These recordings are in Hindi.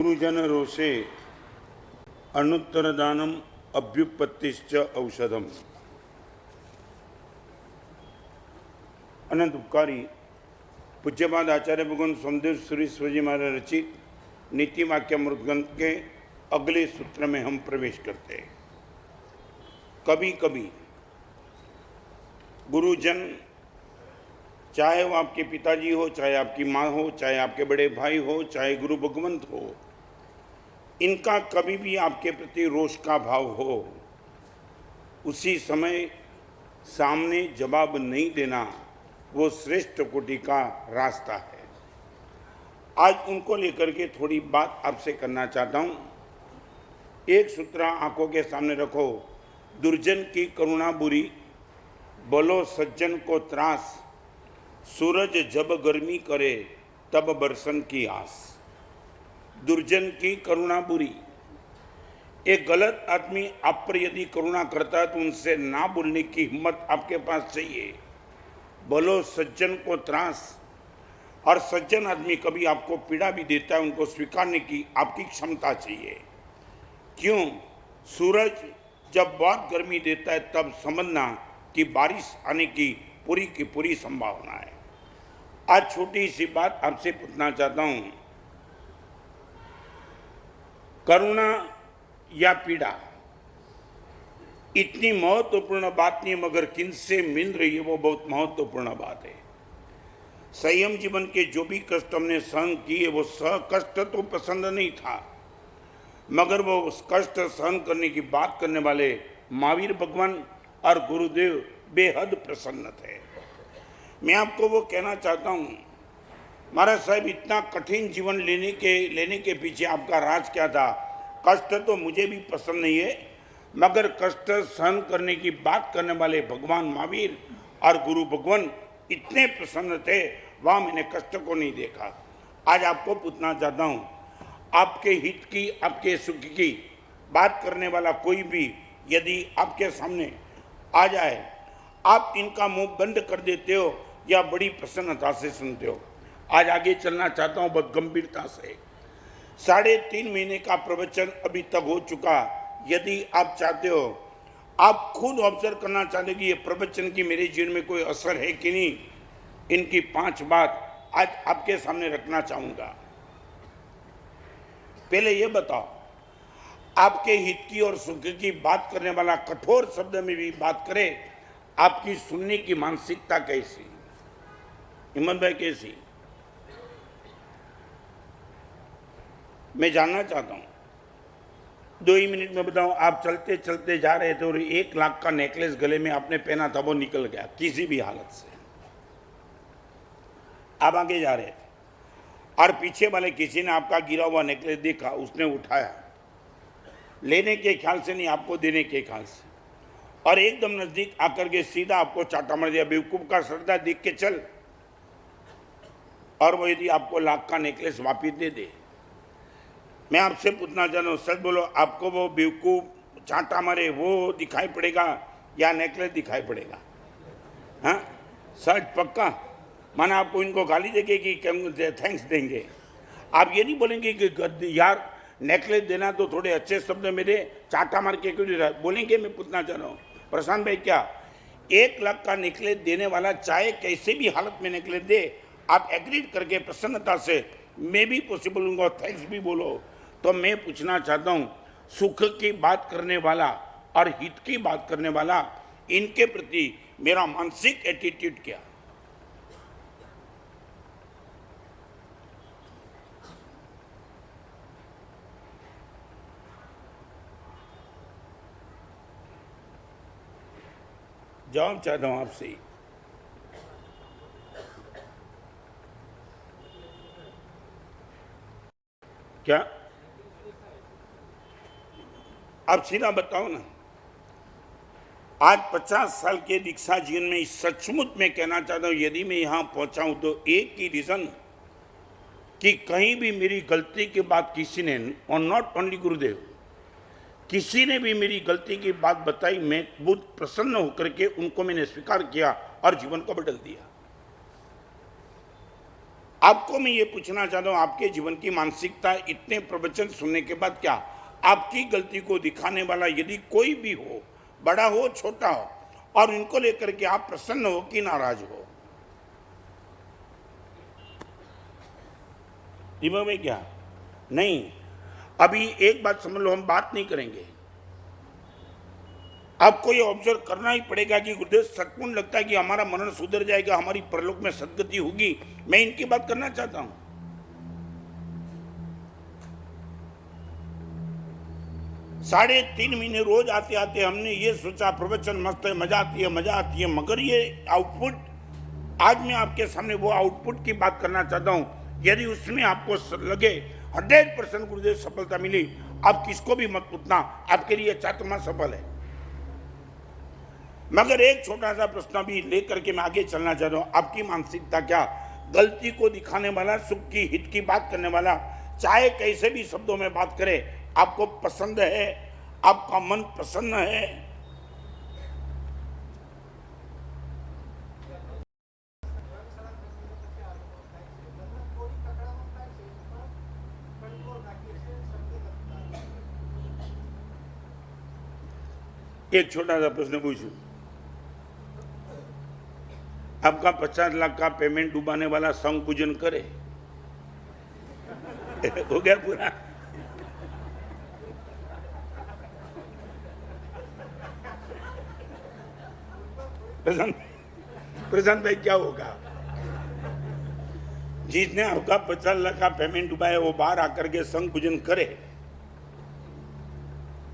गुरुजन रोषे अनुत्तरदानम अभ्युत्पत्तिश्च औषधम। अनंत उपकारी पूज्यपाद आचार्य भगवान सोमदेव सुरेश्वर जी महाराज रचित नीति वाक्यामृत ग्रंथ के अगले सूत्र में हम प्रवेश करते हैं। कभी कभी गुरुजन, चाहे वो आपके पिताजी हो, चाहे आपकी माँ हो, चाहे आपके बड़े भाई हो, चाहे गुरु भगवंत हो, इनका कभी भी आपके प्रति रोष का भाव हो, उसी समय सामने जवाब नहीं देना वो श्रेष्ठ कोटि का रास्ता है। आज उनको लेकर के थोड़ी बात आपसे करना चाहता हूँ। एक सूत्र आंखों के सामने रखो। दुर्जन की करुणा बुरी, बोलो सज्जन को त्रास, सूरज जब गर्मी करे तब बरसन की आस। दुर्जन की करुणा बुरी। एक गलत आदमी आप पर यदि करुणा करता है तो उनसे ना बोलने की हिम्मत आपके पास चाहिए। बोलो सज्जन को त्रास। और सज्जन आदमी कभी आपको पीड़ा भी देता है, उनको स्वीकारने की आपकी क्षमता चाहिए। क्यों? सूरज जब बहुत गर्मी देता है तब समझना कि बारिश आने की पूरी संभावना है। आज छोटी सी बात आपसे पूछना चाहता हूं। करुणा या पीड़ा इतनी महत्वपूर्ण बात नहीं, मगर किनसे मिल रही है वो बहुत महत्वपूर्ण बात है। संयम जीवन के जो भी कष्ट हमने सहन किए वो कष्ट तो पसंद नहीं था, मगर वो उस कष्ट सहन करने की बात करने वाले महावीर भगवान और गुरुदेव बेहद प्रसन्न थे। मैं आपको वो कहना चाहता हूँ, महाराज साहब इतना कठिन जीवन लेने के पीछे आपका राज क्या था? कष्ट तो मुझे भी पसंद नहीं है, मगर कष्ट सहन करने की बात करने वाले भगवान महावीर और गुरु भगवान इतने प्रसन्न थे, वहाँ मैंने कष्ट को नहीं देखा। आज आपको पूछना चाहता हूँ, आपके हित की, आपके सुख की बात करने वाला कोई भी यदि आपके सामने आ जाए, आप इनका मुंह बंद कर देते हो या बड़ी प्रसन्नता से सुनते हो? आज आगे चलना चाहता हूँ बहुत गंभीरता से। 3.5 महीने का प्रवचन अभी तक हो चुका। यदि आप चाहते हो, आप खुद ऑब्जर्व करना चाहते कि ये प्रवचन की मेरे जीवन में कोई असर है कि नहीं, इनकी 5 बात आज आपके सामने रखना चाहूँगा। पहले ये बताओ, आपके हित की और सुख की बात करने वाला कठोर शब्द में भी बात करे, आपकी सुनने की मानसिकता कैसी? हिम्मत भाई कैसी? मैं जानना चाहता हूं। 2 ही मिनट में बताऊं। आप चलते चलते जा रहे थे और 1 लाख का नेकलेस गले में आपने पहना था, वो निकल गया किसी भी हालत से। आप आगे जा रहे थे और पीछे वाले किसी ने आपका गिरा हुआ नेकलेस देखा, उसने उठाया, लेने के ख्याल से नहीं, आपको देने के ख्याल से, और एकदम नजदीक आकर के सीधा आपको चाटा मार दिया। बेवकूफ का सरदार देख के चल। और वो यदि आपको लाख का नेकलेस वापिस दे दे, मैं आपसे पूछना चाहता हूँ, सच बोलो, आपको वो बेवकूफ चाटा मारे वो दिखाई पड़ेगा या नेकलेस दिखाई पड़ेगा? हाँ, सच पक्का? माना आपको इनको गाली देंगे कि थैंक्स देंगे? आप ये नहीं बोलेंगे कि यार नेकलेस देना तो थोड़े अच्छे शब्द में दे, चाटा मार के क्यों बोलेंगे? मैं पूछना चाह रहा हूँ प्रशांत भाई, क्या 1 लाख का नेकलेस देने वाला चाहे कैसे भी हालत में नेकलेस दे, आप एग्री करके प्रसन्नता से मैं भी पॉसिबल हूँ थैंक्स भी बोलो? तो मैं पूछना चाहता हूँ, सुख की बात करने वाला और हित की बात करने वाला, इनके प्रति मेरा मानसिक एटीट्यूड क्या? जवाब चाहता हूं आपसे। क्या आप सीधा बताओ ना। आज 50 साल के दीक्षा जीवन में सचमुच में कहना चाहता हूं, यदि मैं यहां पहुंचा हूं तो एक ही रीजन कि कहीं भी मेरी गलती की बात किसी ने, और नॉट ओनली गुरुदेव, किसी ने भी मेरी गलती की बात बताई, मैं बहुत प्रसन्न होकर के उनको मैंने स्वीकार किया और जीवन को बदल दिया। आपको मैं ये पूछना चाहता हूं, आपके जीवन की मानसिकता इतने प्रवचन सुनने के बाद, क्या आपकी गलती को दिखाने वाला यदि कोई भी हो, बड़ा हो छोटा हो, और इनको लेकर के आप प्रसन्न हो कि नाराज हो? दिमाग में क्या नहीं? अभी एक बात समझ लो, हम बात नहीं करेंगे, आपको ये ऑब्जर्व करना ही पड़ेगा कि गुरुदेव सचमुच लगता है कि हमारा मनन सुधर जाएगा, हमारी परलोक में सदगति होगी। मैं इनकी बात करना चाहता हूं। 3.5 महीने रोज आते आते हमने ये सोचा प्रवचन मस्त है, मजा आती है, मगर ये आउटपुट, आज मैं आपके सामने वो आउटपुट की बात करना चाहता हूं। यदि उसमें आपको लगे 100% गुरुदेव सफलता मिली, आप किसको भी मत पूछना, आपके लिए चातुर्मा सफल है। मगर एक छोटा सा प्रश्न भी लेकर के मैं आगे चलना चाहता हूं, आपकी मानसिकता क्या? गलती को दिखाने वाला, सुख की हित की बात करने वाला, चाहे कैसे भी शब्दों में बात करे, आपको पसंद है? आपका मन प्रसन्न है? एक छोटा सा प्रश्न पूछूं, आपका 50 लाख का पेमेंट डुबाने वाला संघ पूजन करे? हो गया पूरा? प्रशांत भाई क्या होगा? जिसने आपका 50 लाख का पेमेंट डुबाया वो बाहर आकर के संघ पूजन करे,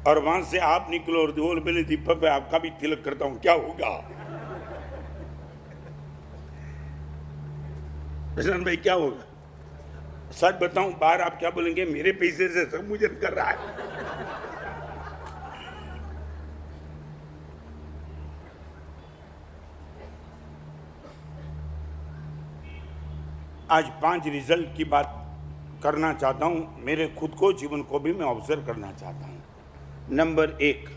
और वहां से आप निकलो और बोल पहले दीपक भाई आपका भी तिलक करता हूं, क्या होगा? प्रशांत भाई क्या होगा? सच बताऊं, बाहर आप क्या बोलेंगे? मेरे पैसे से सब मुझे कर रहा है। आज 5 रिजल्ट की बात करना चाहता हूं, मेरे खुद को, जीवन को भी मैं ऑब्जर्व करना चाहता हूं। नंबर 1,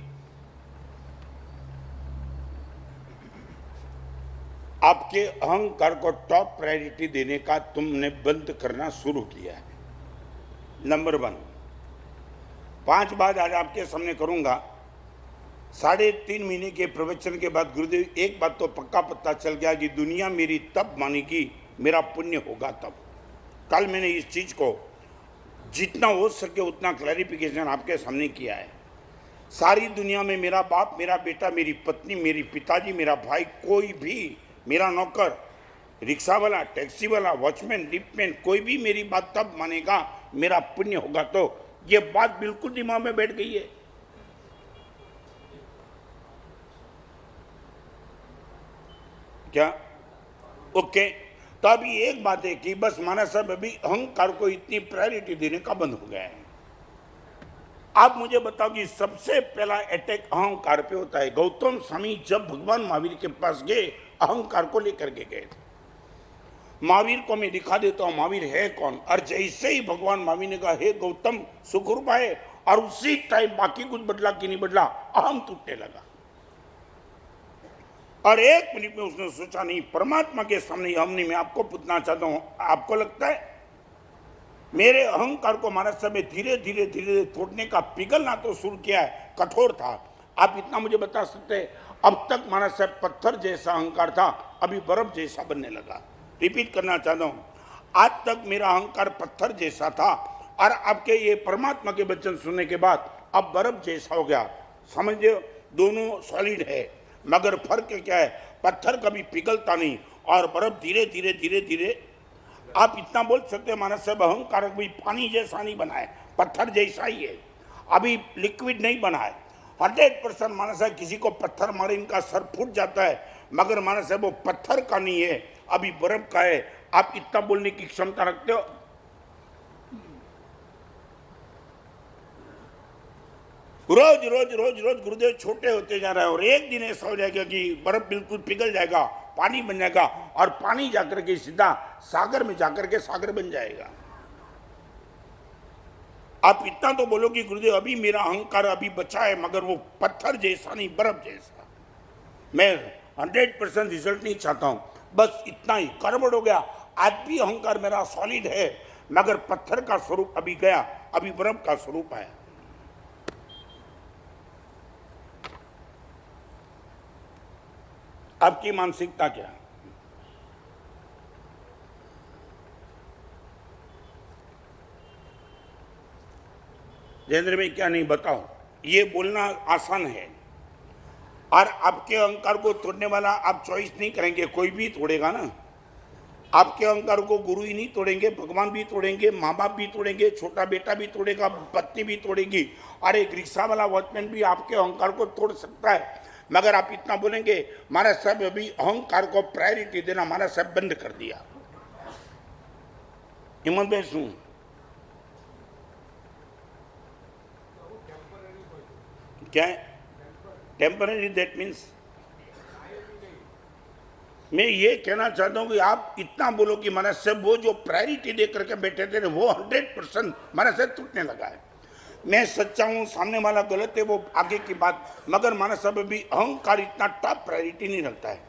आपके अहंकार को टॉप प्रायोरिटी देने का तुमने बंद करना शुरू किया है। नंबर 1, 5 बात आज आपके सामने करूंगा। 3.5 महीने के प्रवचन के बाद गुरुदेव एक बात तो पक्का पता चल गया कि दुनिया मेरी तब मानेगी, मेरा पुण्य होगा तब। कल मैंने इस चीज को जितना हो सके उतना क्लैरिफिकेशन आपके सामने किया है। सारी दुनिया में मेरा बाप, मेरा बेटा, मेरी पत्नी, मेरी पिताजी, मेरा भाई, कोई भी, मेरा नौकर, रिक्शा वाला, टैक्सी वाला, वॉचमैन, लिफ्टमैन, कोई भी मेरी बात तब मानेगा मेरा पुण्य होगा। तो ये बात बिल्कुल दिमाग में बैठ गई है। क्या? ओके। तो अभी एक बात है कि बस माना साहब अभी अहंकार को इतनी प्रायोरिटी देने का बंद हो गया है। आप मुझे बताओ कि सबसे पहला अटैक अहंकार पे होता है। गौतम स्वामी जब भगवान महावीर के पास गए, अहंकार को लेकर के गए थे। महावीर को मैं दिखा देता हूं महावीर है कौन, और जैसे ही भगवान महावीर ने कहा हे गौतम सुखरूप है, और उसी टाइम बाकी कुछ बदला कि नहीं बदला, अहम टूटने लगा। और 1 मिनट में उसने सोचा नहीं, परमात्मा के सामने हम नहीं। मैं आपको पूछना चाहता हूं, आपको लगता है मेरे अहंकार को महाराज साहब में धीरे धीरे धीरे तोड़ने का, पिघलना तो शुरू किया है, कठोर था। आप इतना मुझे बता सकते हैं, अब तक महाराज साहब पत्थर जैसा अहंकार था, अभी बर्फ जैसा बनने लगा। रिपीट करना चाहता हूं, आज तक मेरा अहंकार पत्थर जैसा था, और आपके ये परमात्मा के वचन सुनने के बाद अब बर्फ जैसा हो गया। समझिए, दोनों सॉलिड है, मगर फर्क क्या है? पत्थर कभी पिघलता नहीं, और बर्फ धीरे धीरे धीरे धीरे। आप इतना बोल सकते हैं महाराज साहब अहंकार भी पानी जैसा नहीं बना है, पत्थर जैसा ही है, अभी लिक्विड नहीं बना है। 100% महाराज साहब किसी को पत्थर मारे इनका सर फूट जाता है, मगर महाराज साहब वो पत्थर का नहीं है, अभी बर्फ का है। आप इतना बोलने की क्षमता रखते हो? रोज रोज रोज रोज गुरुदेव छोटे होते जा रहे हैं, और एक दिन ऐसा हो जाएगा कि बर्फ बिल्कुल पिघल जाएगा, पानी बन जाएगा, और पानी जाकर के सीधा सागर में जाकर के सागर बन जाएगा। आप इतना तो बोलो कि गुरुदेव अभी मेरा अहंकार अभी बचा है, मगर वो पत्थर जैसा नहीं, बर्फ जैसा। मैं 100% रिजल्ट नहीं चाहता हूं, बस इतना ही। गड़बड़ हो गया, आज भी अहंकार मेरा सॉलिड है, मगर पत्थर का स्वरूप अभी गया, अभी बर्फ का स्वरूप है। आपकी मानसिकता क्या? जयेंद्र भाई क्या नहीं बताओ, ये बोलना आसान है, और आपके अहंकार को तोड़ने वाला आप चॉइस नहीं करेंगे, कोई भी तोड़ेगा ना। आपके अहंकार को गुरु ही नहीं तोड़ेंगे, भगवान भी तोड़ेंगे, माँ बाप भी तोड़ेंगे, छोटा बेटा भी तोड़ेगा, पत्नी भी तोड़ेगी, और एक रिक्शा वाला वॉचमैन भी आपके अहंकार को तोड़ सकता है। मगर आप इतना बोलेंगे महाराज साहब अभी अहंकार को प्रायोरिटी देना महाराज साहब बंद कर दिया। हिम्मत भाई सुन, क्या है टेम्पररी? दैट मीन्स मैं ये कहना चाहता हूं कि आप इतना बोलो कि महाराज साहब वो जो प्रायोरिटी दे करके बैठे थे वो 100% महाराज साहब टूटने लगा है। मैं सच्चा हूं, सामने वाला गलत है, वो आगे की बात, मगर महाराज साहब अभी अहंकार इतना टॉप प्रायोरिटी नहीं रखता है।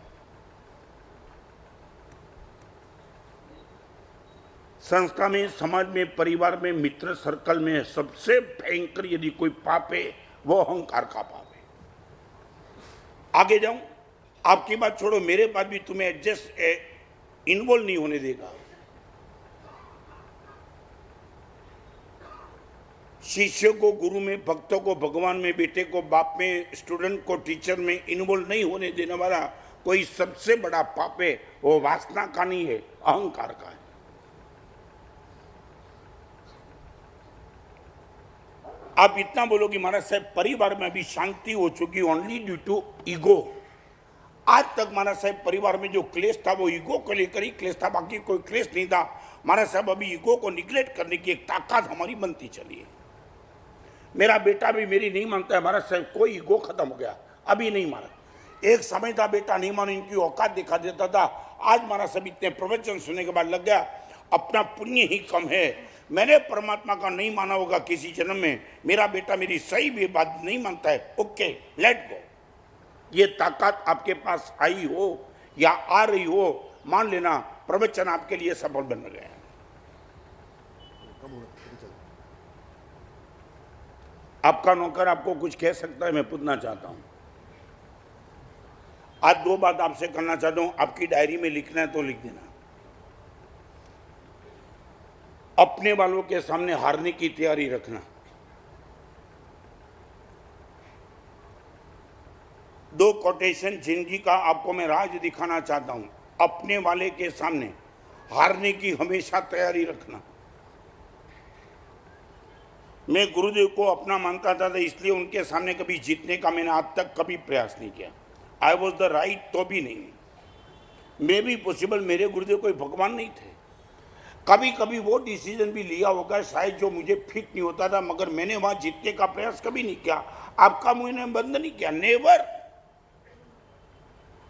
संस्था में, समाज में, परिवार में, मित्र सर्कल में सबसे भयंकर यदि कोई पाप है वो अहंकार का पाप है। आगे जाऊं, आपकी बात छोड़ो, मेरे बात भी तुम्हें एडजस्ट इन्वॉल्व नहीं होने देगा। शिष्य को गुरु में, भक्तों को भगवान में, बेटे को बाप में, स्टूडेंट को टीचर में इन्वॉल्व नहीं होने देने वाला कोई सबसे बड़ा पाप है, वो वासना का नहीं है, अहंकार का है। आप इतना बोलो कि महाराज साहब परिवार में अभी शांति हो चुकी ओनली ड्यू टू ईगो। आज तक महाराज साहब परिवार में जो क्लेश था वो ईगो को लेकर ही क्लेश था, बाकी कोई क्लेश नहीं था। महाराज साहब अभी ईगो को निग्लेक्ट करने की एक ताकत हमारी बनती चली है। मेरा बेटा भी मेरी नहीं मानता है महाराज साहब, कोई ईगो खत्म हो गया, अभी नहीं माना। एक समय था बेटा नहीं मानो, इनकी औकात दिखा देता था। आज महाराज साहब इतने प्रवचन सुनने के बाद लग गया अपना पुण्य ही कम है, मैंने परमात्मा का नहीं माना होगा किसी जन्म में, मेरा बेटा मेरी सही भी बात नहीं मानता है, ओके लेट गो। ये ताकत आपके पास आई हो या आ रही हो, मान लेना प्रवचन आपके लिए सफल बन गए हैं। आपका नौकर आपको कुछ कह सकता है, मैं पूछना चाहता हूं। आज दो बात आपसे करना चाहता हूं, आपकी डायरी में लिखना है तो लिख देना। अपने वालों के सामने हारने की तैयारी रखना। दो कोटेशन जिंदगी का आपको मैं राज दिखाना चाहता हूं। अपने वाले के सामने हारने की हमेशा तैयारी रखना। मैं गुरुदेव को अपना मानता था, इसलिए उनके सामने कभी जीतने का मैंने आज तक कभी प्रयास नहीं किया। आई वॉज द राइट तो भी नहीं, मे बी पॉसिबल मेरे गुरुदेव कोई भगवान नहीं थे। कभी कभी वो डिसीजन भी लिया होगा शायद जो मुझे फिट नहीं होता था, मगर मैंने वहां जीतने का प्रयास कभी नहीं किया। आपका मुंह ने बंद नहीं किया, नेवर।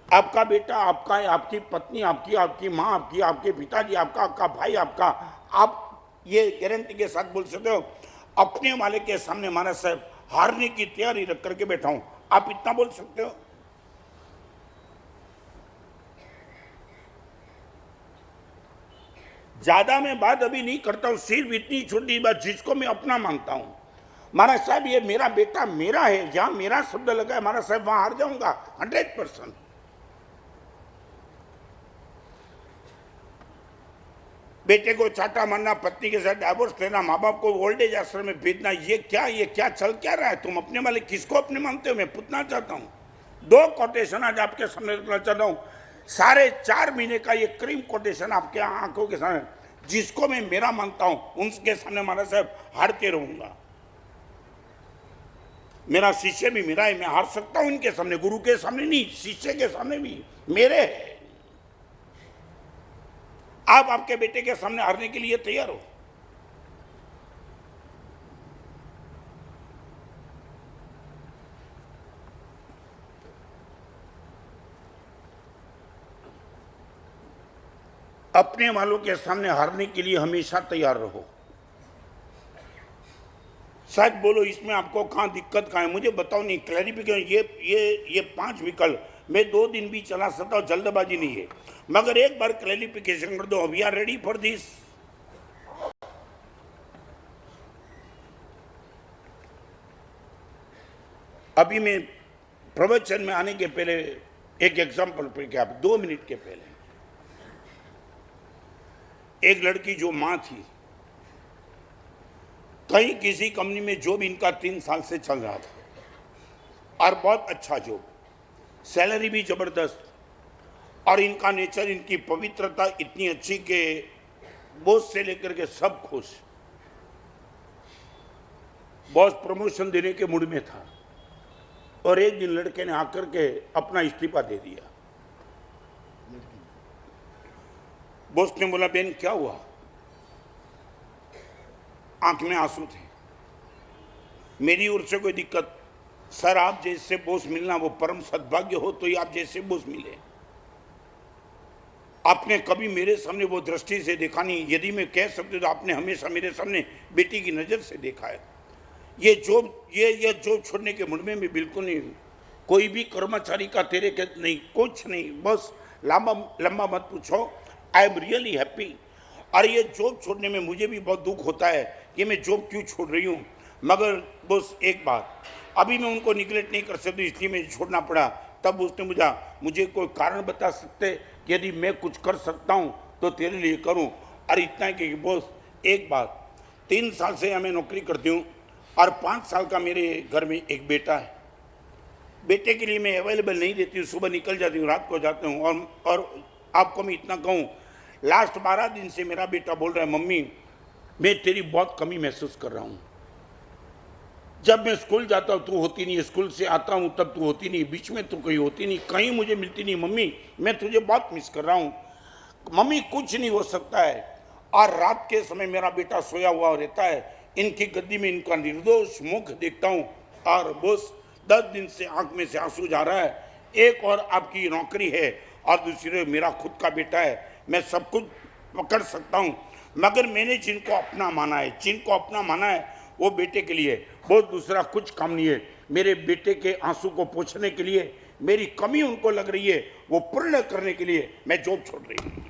आपका बेटा आपका है, आपकी पत्नी आपकी, आपकी माँ आपकी, आपके पिताजी आपका, आपका भाई आपका। आप ये गारंटी के साथ बोल सकते हो अपने वाले के सामने महाराज साहब हारने की तैयारी रख करके बैठा हूं, आप इतना बोल सकते हो। ज्यादा मैं बात अभी नहीं करता हूं, सिर्फ इतनी छोटी बात जिसको मैं अपना मानता हूं। महाराज साहब ये मेरा बेटा मेरा है, जहां मेरा शब्द लगा है महाराज साहब वहां हार जाऊंगा 100%। बेटे को चाटा मारना, पत्नी के साथ डाइवोर्स लेना, माँ बाप को ओल्ड एज आश्रम में भेजना, ये क्या चल क्या रहा है? तुम अपने वाले किसको अपने मानते हो? मैं पूछना चाहता हूँ। दो कोटेशन आज आपके सामने रखना चाहता हूँ, 4.5 महीने का ये क्रीम कोटेशन आपके आंखों के सामने, जिसको मैं मेरा मानता हूँ उनके सामने महाराज साहब हारते रहूंगा। मेरा शिष्य भी मेरा है, मैं हार सकता हूं इनके सामने, गुरु के सामने नहीं, शिष्य के सामने भी मेरे है। आप आपके बेटे के सामने हारने के लिए तैयार हो? अपने वालों के सामने हारने के लिए हमेशा तैयार रहो। सच बोलो, इसमें आपको कहां दिक्कत कहां है मुझे बताओ नहीं, क्लैरिफिकेशन। ये 5 विकल्प मैं 2 दिन भी चला सकता हूँ, जल्दबाजी नहीं है, मगर एक बार क्लैरिफिकेशन कर दो, we are ready for this. अभी मैं प्रवचन में आने के पहले एक एग्जाम्पल पे क्या, 2 मिनट के पहले एक लड़की जो मां थी, कहीं किसी कंपनी में जॉब इनका 3 साल से चल रहा था और बहुत अच्छा जॉब, सैलरी भी जबरदस्त, और इनका नेचर, इनकी पवित्रता इतनी अच्छी कि बॉस से लेकर के सब खुश। बॉस प्रमोशन देने के मूड में था और एक दिन लड़के ने आकर के अपना इस्तीफा दे दिया। बॉस ने बोला, बेन क्या हुआ? आंख में आंसू थे। मेरी ओर से कोई दिक्कत? सर आप जैसे बॉस मिलना वो परम सद्भाग्य हो, तो ही आप जैसे बॉस मिले। आपने कभी मेरे सामने वो दृष्टि से देखा नहीं, यदि मैं कह सकती तो आपने हमेशा मेरे सामने बेटी की नजर से देखा है। ये जॉब छोड़ने के मुड़ में मैं बिल्कुल नहीं हूं। कोई भी कर्मचारी का तेरे के नहीं, कुछ नहीं, बस लंबा मत पूछो। I am really happy. और ये जॉब छोड़ने में मुझे भी बहुत दुख होता है कि मैं जॉब क्यों छोड़ रही हूँ, मगर बस एक बात, अभी मैं उनको निगलेक्ट नहीं कर सकती, इसलिए मुझे छोड़ना पड़ा। तब उसने मुझे कोई कारण बता सकते कि यदि मैं कुछ कर सकता हूँ तो तेरे लिए करूँ। और इतना है कि बॉस एक बात, 3 साल से मैं नौकरी करती हूँ और 5 साल का मेरे घर में एक बेटा है। बेटे के लिए मैं अवेलेबल नहीं रहती हूँ, सुबह निकल जाती हूँ, रात को जाती हूँ। और आपको मैं इतना कहूँ, लास्ट 12 दिन से मेरा बेटा बोल रहा है, मम्मी मैं तेरी बहुत कमी महसूस कर रहा हूँ। जब मैं स्कूल जाता हूँ तू होती नहीं, स्कूल से आता हूँ तब तू होती नहीं, बीच में तू कहीं होती नहीं, कहीं मुझे मिलती नहीं। मम्मी मैं तुझे बहुत मिस कर रहा हूँ। मम्मी कुछ नहीं हो सकता है। और रात के समय मेरा बेटा सोया हुआ रहता है, इनकी गद्दी में इनका निर्दोष मुख देखता हूँ और बस 10 दिन से आंख में से आंसू जा रहा है। एक और आपकी नौकरी है और दूसरे मेरा खुद का बेटा है, मैं सब कुछ पकड़ सकता हूँ, मगर मैंने जिनको अपना माना है वो बेटे के लिए, बहुत दूसरा कुछ काम नहीं है। मेरे बेटे के आंसू को पोंछने के लिए, मेरी कमी उनको लग रही है, वो पूर्ण करने के लिए मैं जॉब छोड़ रही हूँ।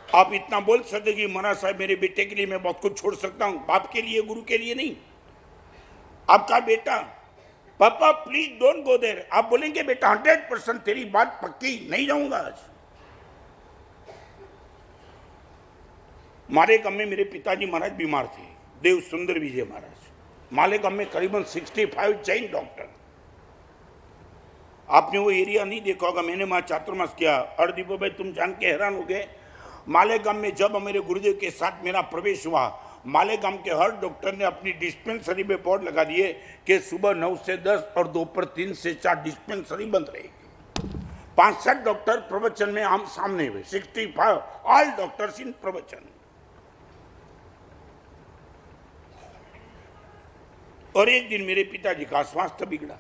आप इतना बोल सकते कि महाराज साहब मेरे बेटे के लिए मैं बहुत कुछ छोड़ सकता हूं, बाप के लिए, गुरु के लिए नहीं। आपका बेटा, पापा प्लीज डोंट गो देयर, आप बोलेंगे बेटा 100% तेरी बात पक्की, नहीं जाऊंगा आज। मालेगांव में मेरे पिताजी महाराज बीमार थे, देव सुंदर विजय महाराज। मालेगांव में करीबन 65 जैन डॉक्टर। आपने वो एरिया नहीं देखा होगा, मैंने वहां चातुर्मास किया। और दीपो भाई तुम जान के हैरान हो गए, मालेगांव में जब मेरे गुरुदेव के साथ मेरा प्रवेश हुआ, मालेगांव के हर डॉक्टर ने अपनी डिस्पेंसरी में बोर्ड लगा दिए कि सुबह 9 से 10 और दोपहर 3 से 4 डिस्पेंसरी बंद रहेगी। 65 डॉक्टर प्रवचन में हम सामने हुए, 65 ऑल डॉक्टर्स इन प्रवचन। और एक दिन मेरे पिताजी का स्वास्थ्य बिगड़ा।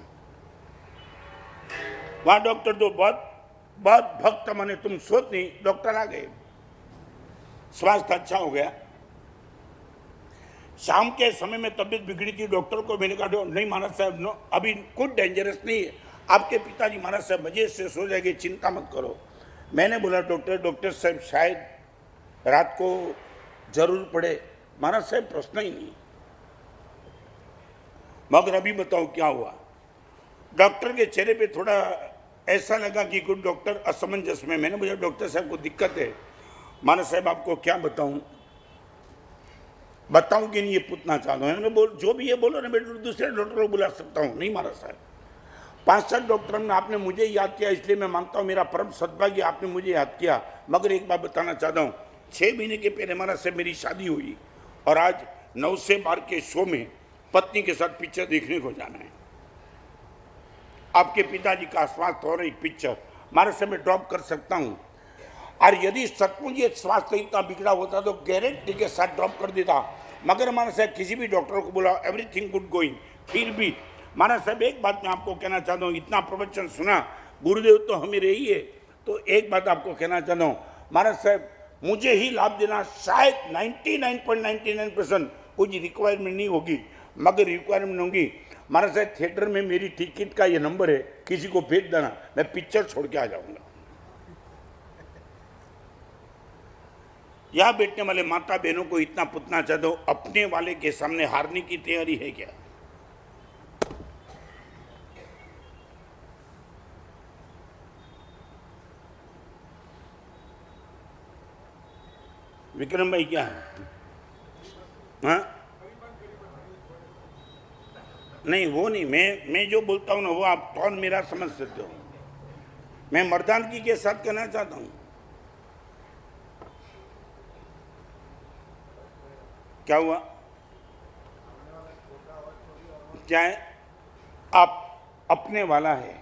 वहां डॉक्टर तो बहुत भक्त माने तुम सोच नहीं, डॉक्टर आ गए, स्वास्थ्य अच्छा हो गया। शाम के समय में तबीयत बिगड़ी थी, डॉक्टर को मैंने कहा नहीं महाराज साहब नो, अभी कुछ डेंजरस नहीं है, आपके पिताजी महाराज साहब मजे से सो जाएंगे, चिंता मत करो। मैंने बोला डॉक्टर साहब शायद रात को जरूर पड़े। महाराज साहब प्रश्न ही नहीं। मगर अभी बताओ क्या हुआ। डॉक्टर के चेहरे पे थोड़ा ऐसा लगा कि कुछ डॉक्टर असमंजस में। मैंने बोला डॉक्टर साहब को दिक्कत है। महाराज साहब आपको क्या बताऊं कि नहीं ये पूछना चाहता हूँ। मैंने बोल जो भी ये बोलो ना, मैं दूसरे डॉक्टर को बुला सकता हूँ। नहीं महाराज साहब, 5-7 डॉक्टर ने आपने मुझे याद किया, इसलिए मैं मानता हूँ मेरा परम सद्भाग्य आपने मुझे याद किया। मगर एक बात बताना चाहता हूँ, 6 महीने के पहले महाराज साहब मेरी शादी हुई और आज 9 से 12 के शो में पत्नी के साथ पिक्चर देखने को जाना है। आपके पिताजी का स्वास्थ्य हो रही पिक्चर महाराज साहब मैं ड्रॉप कर सकता हूँ। और यदि सचमुच ये स्वास्थ्य इतना बिगड़ा होता तो गारंटी के साथ ड्रॉप कर देता। मगर महाराज साहब किसी भी डॉक्टर को बोला एवरीथिंग गुड गोइंग, फिर भी महाराज साहब एक बात मैं आपको कहना चाहता हूँ, इतना प्रवचन सुना, गुरुदेव तो हमें रही है, तो एक बात आपको कहना चाहता हूँ महाराज साहब, मुझे ही लाभ देना शायद 99.99% कुछ रिक्वायरमेंट नहीं होगी, मगर रिक्वायरमेंट होगी मारा साहब थिएटर में मेरी टिकट का ये नंबर है, किसी को भेज देना, मैं पिक्चर छोड़ के आ जाऊंगा। यहां बैठने वाले माता बहनों को इतना पूछना चाहता हूं, अपने वाले के सामने हारने की तैयारी है क्या? विक्रम भाई क्या है? हाँ नहीं, वो नहीं, मैं जो बोलता हूं ना वो आप टोन मेरा समझ सकते हो। मैं मर्दानगी के साथ कहना चाहता हूं। क्या हुआ? क्या है? आप अपने वाला है।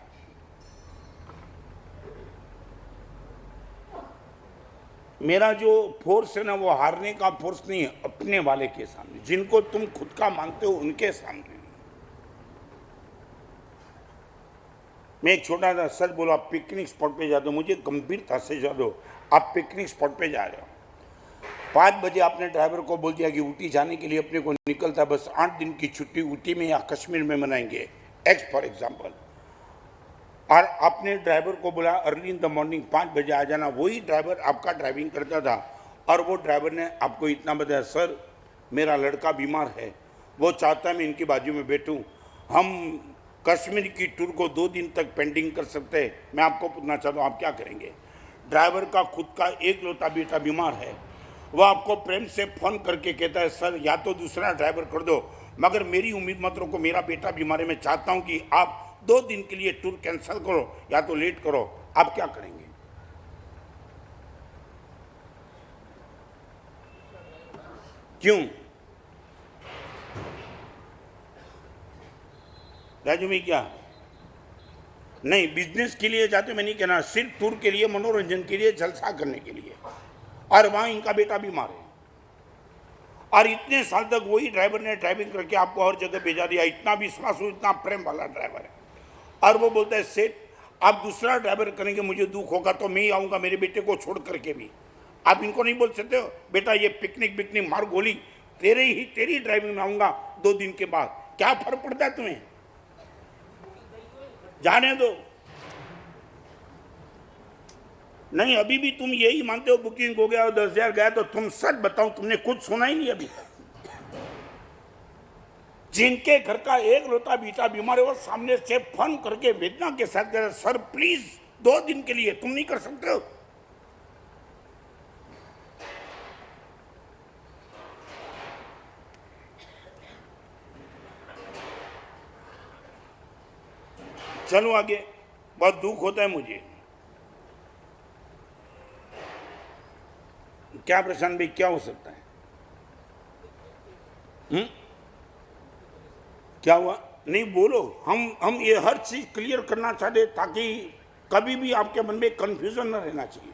मेरा जो फोर्स है ना वो हारने का फोर्स नहीं है, अपने वाले के सामने, जिनको तुम खुद का मानते हो उनके सामने। मैं एक छोटा सा सच बोलो, आप पिकनिक स्पॉट पे जाते हो, मुझे गंभीरता से जा दो, आप पिकनिक स्पॉट पे जा रहे हो, 5 बजे आपने ड्राइवर को बोल दिया कि ऊटी जाने के लिए अपने को निकलता है, बस 8 दिन की छुट्टी ऊटी में या कश्मीर में मनाएंगे, एक्स फॉर एग्जाम्पल, और आपने ड्राइवर को बोला अर्ली इन द मॉर्निंग 5 बजे आ जाना। वही ड्राइवर आपका ड्राइविंग करता था और वो ड्राइवर ने आपको इतना बताया, सर मेरा लड़का बीमार है, वो चाहता है मैं इनकी बाजू में बैठूं, हम कश्मीर की टूर को 2 दिन तक पेंडिंग कर सकते हैं। मैं आपको पूछना चाहता हूँ आप क्या करेंगे? ड्राइवर का खुद का एक लौता बेटा बीमार है, वो आपको प्रेम से फोन करके कहता है सर या तो दूसरा ड्राइवर कर दो, मगर मेरी उम्मीद मत रखो, मेरा बेटा बीमार है, मैं चाहता हूँ कि आप 2 दिन के लिए टूर कैंसिल करो या तो लेट करो। आप क्या करेंगे? क्यों? राजू में क्या नहीं, बिजनेस के लिए जाते, मैं नहीं कहना, सिर्फ टूर के लिए, मनोरंजन के लिए, जलसा करने के लिए, और वहां इनका बेटा बीमार है और इतने साल तक वही ड्राइवर ने ड्राइविंग करके आपको हर जगह भेजा दिया, इतना विश्वास हो, इतना प्रेम वाला ड्राइवर है, और वो बोलता है सेठ आप दूसरा ड्राइवर करेंगे मुझे दुख होगा तो मैं ही आऊँगा मेरे बेटे को छोड़ करके भी। आप इनको नहीं बोल सकते हो बेटा ये पिकनिक बिकनिक मार गोली, तेरी ड्राइविंग में आऊँगा 2 दिन के बाद, क्या फर्क पड़ता है तुम्हें? जाने दो। नहीं, अभी भी तुम यही मानते हो बुकिंग हो गया और 10,000 गया, तो तुम सच बताओ तुमने कुछ सुना ही नहीं अभी तक। जिनके घर का एक लौता बेटा बीमार है वो सामने से फोन करके वेदना के साथ कह रहे सर प्लीज 2 दिन के लिए, तुम नहीं कर सकते हो? चलो आगे, बहुत दुख होता है मुझे। क्या प्रशांत भाई क्या हो सकता है? क्या हुआ? नहीं बोलो, हम ये हर चीज क्लियर करना चाहते ताकि कभी भी आपके मन में कंफ्यूजन न रहना चाहिए।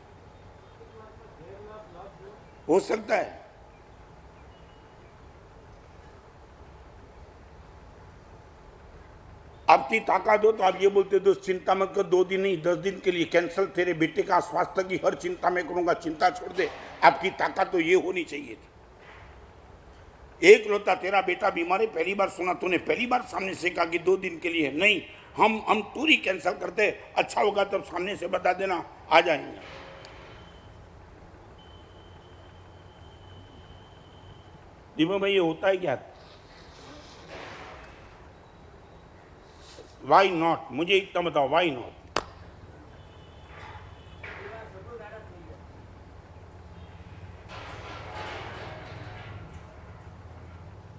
हो सकता है आपकी ताकत हो तो आप ये बोलते हो चिंता मत कर, 2 दिन नहीं 10 दिन के लिए कैंसिल, तेरे बेटे का स्वास्थ्य की हर चिंता मैं करूंगा, चिंता छोड़ दे। आपकी ताकत तो ये होनी चाहिए थी। एक लौता तेरा बेटा बीमार है, पहली बार सुना तूने, पहली बार सामने से कहा कि 2 दिन के लिए नहीं, हम टूर ही कैंसिल करते, अच्छा होगा तब सामने से बता देना, आ जाएंगे। दीपक भाई ये होता है क्या? वाई नॉट, मुझे इतना बताओ वाई नॉट?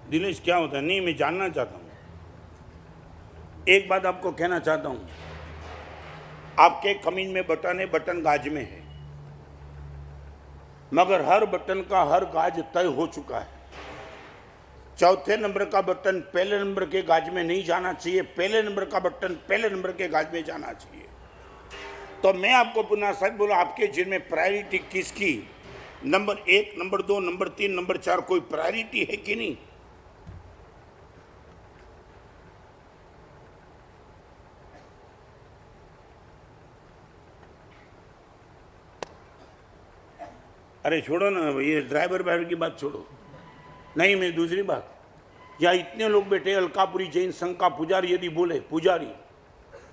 दिनेश क्या होता है? नहीं मैं जानना चाहता हूं, एक बात आपको कहना चाहता हूं, आपके कमीज में बटन है, बटन गाज में है, मगर हर बटन का हर गाज तय हो चुका है। चौथे नंबर का बटन पहले नंबर के गाज में नहीं जाना चाहिए, पहले नंबर का बटन पहले नंबर के गाज में जाना चाहिए। तो मैं आपको पुनः सच बोला, आपके जिनमें प्रायोरिटी किसकी, नंबर 1, नंबर 2, नंबर 3, नंबर 4, कोई प्रायोरिटी है कि नहीं? अरे छोड़ो ना, ये ड्राइवर वाइवर की बात छोड़ो। नहीं मैं दूसरी बात, या इतने लोग बैठे, अलकापुरी जैन संघ का पुजारी यदि बोले, पुजारी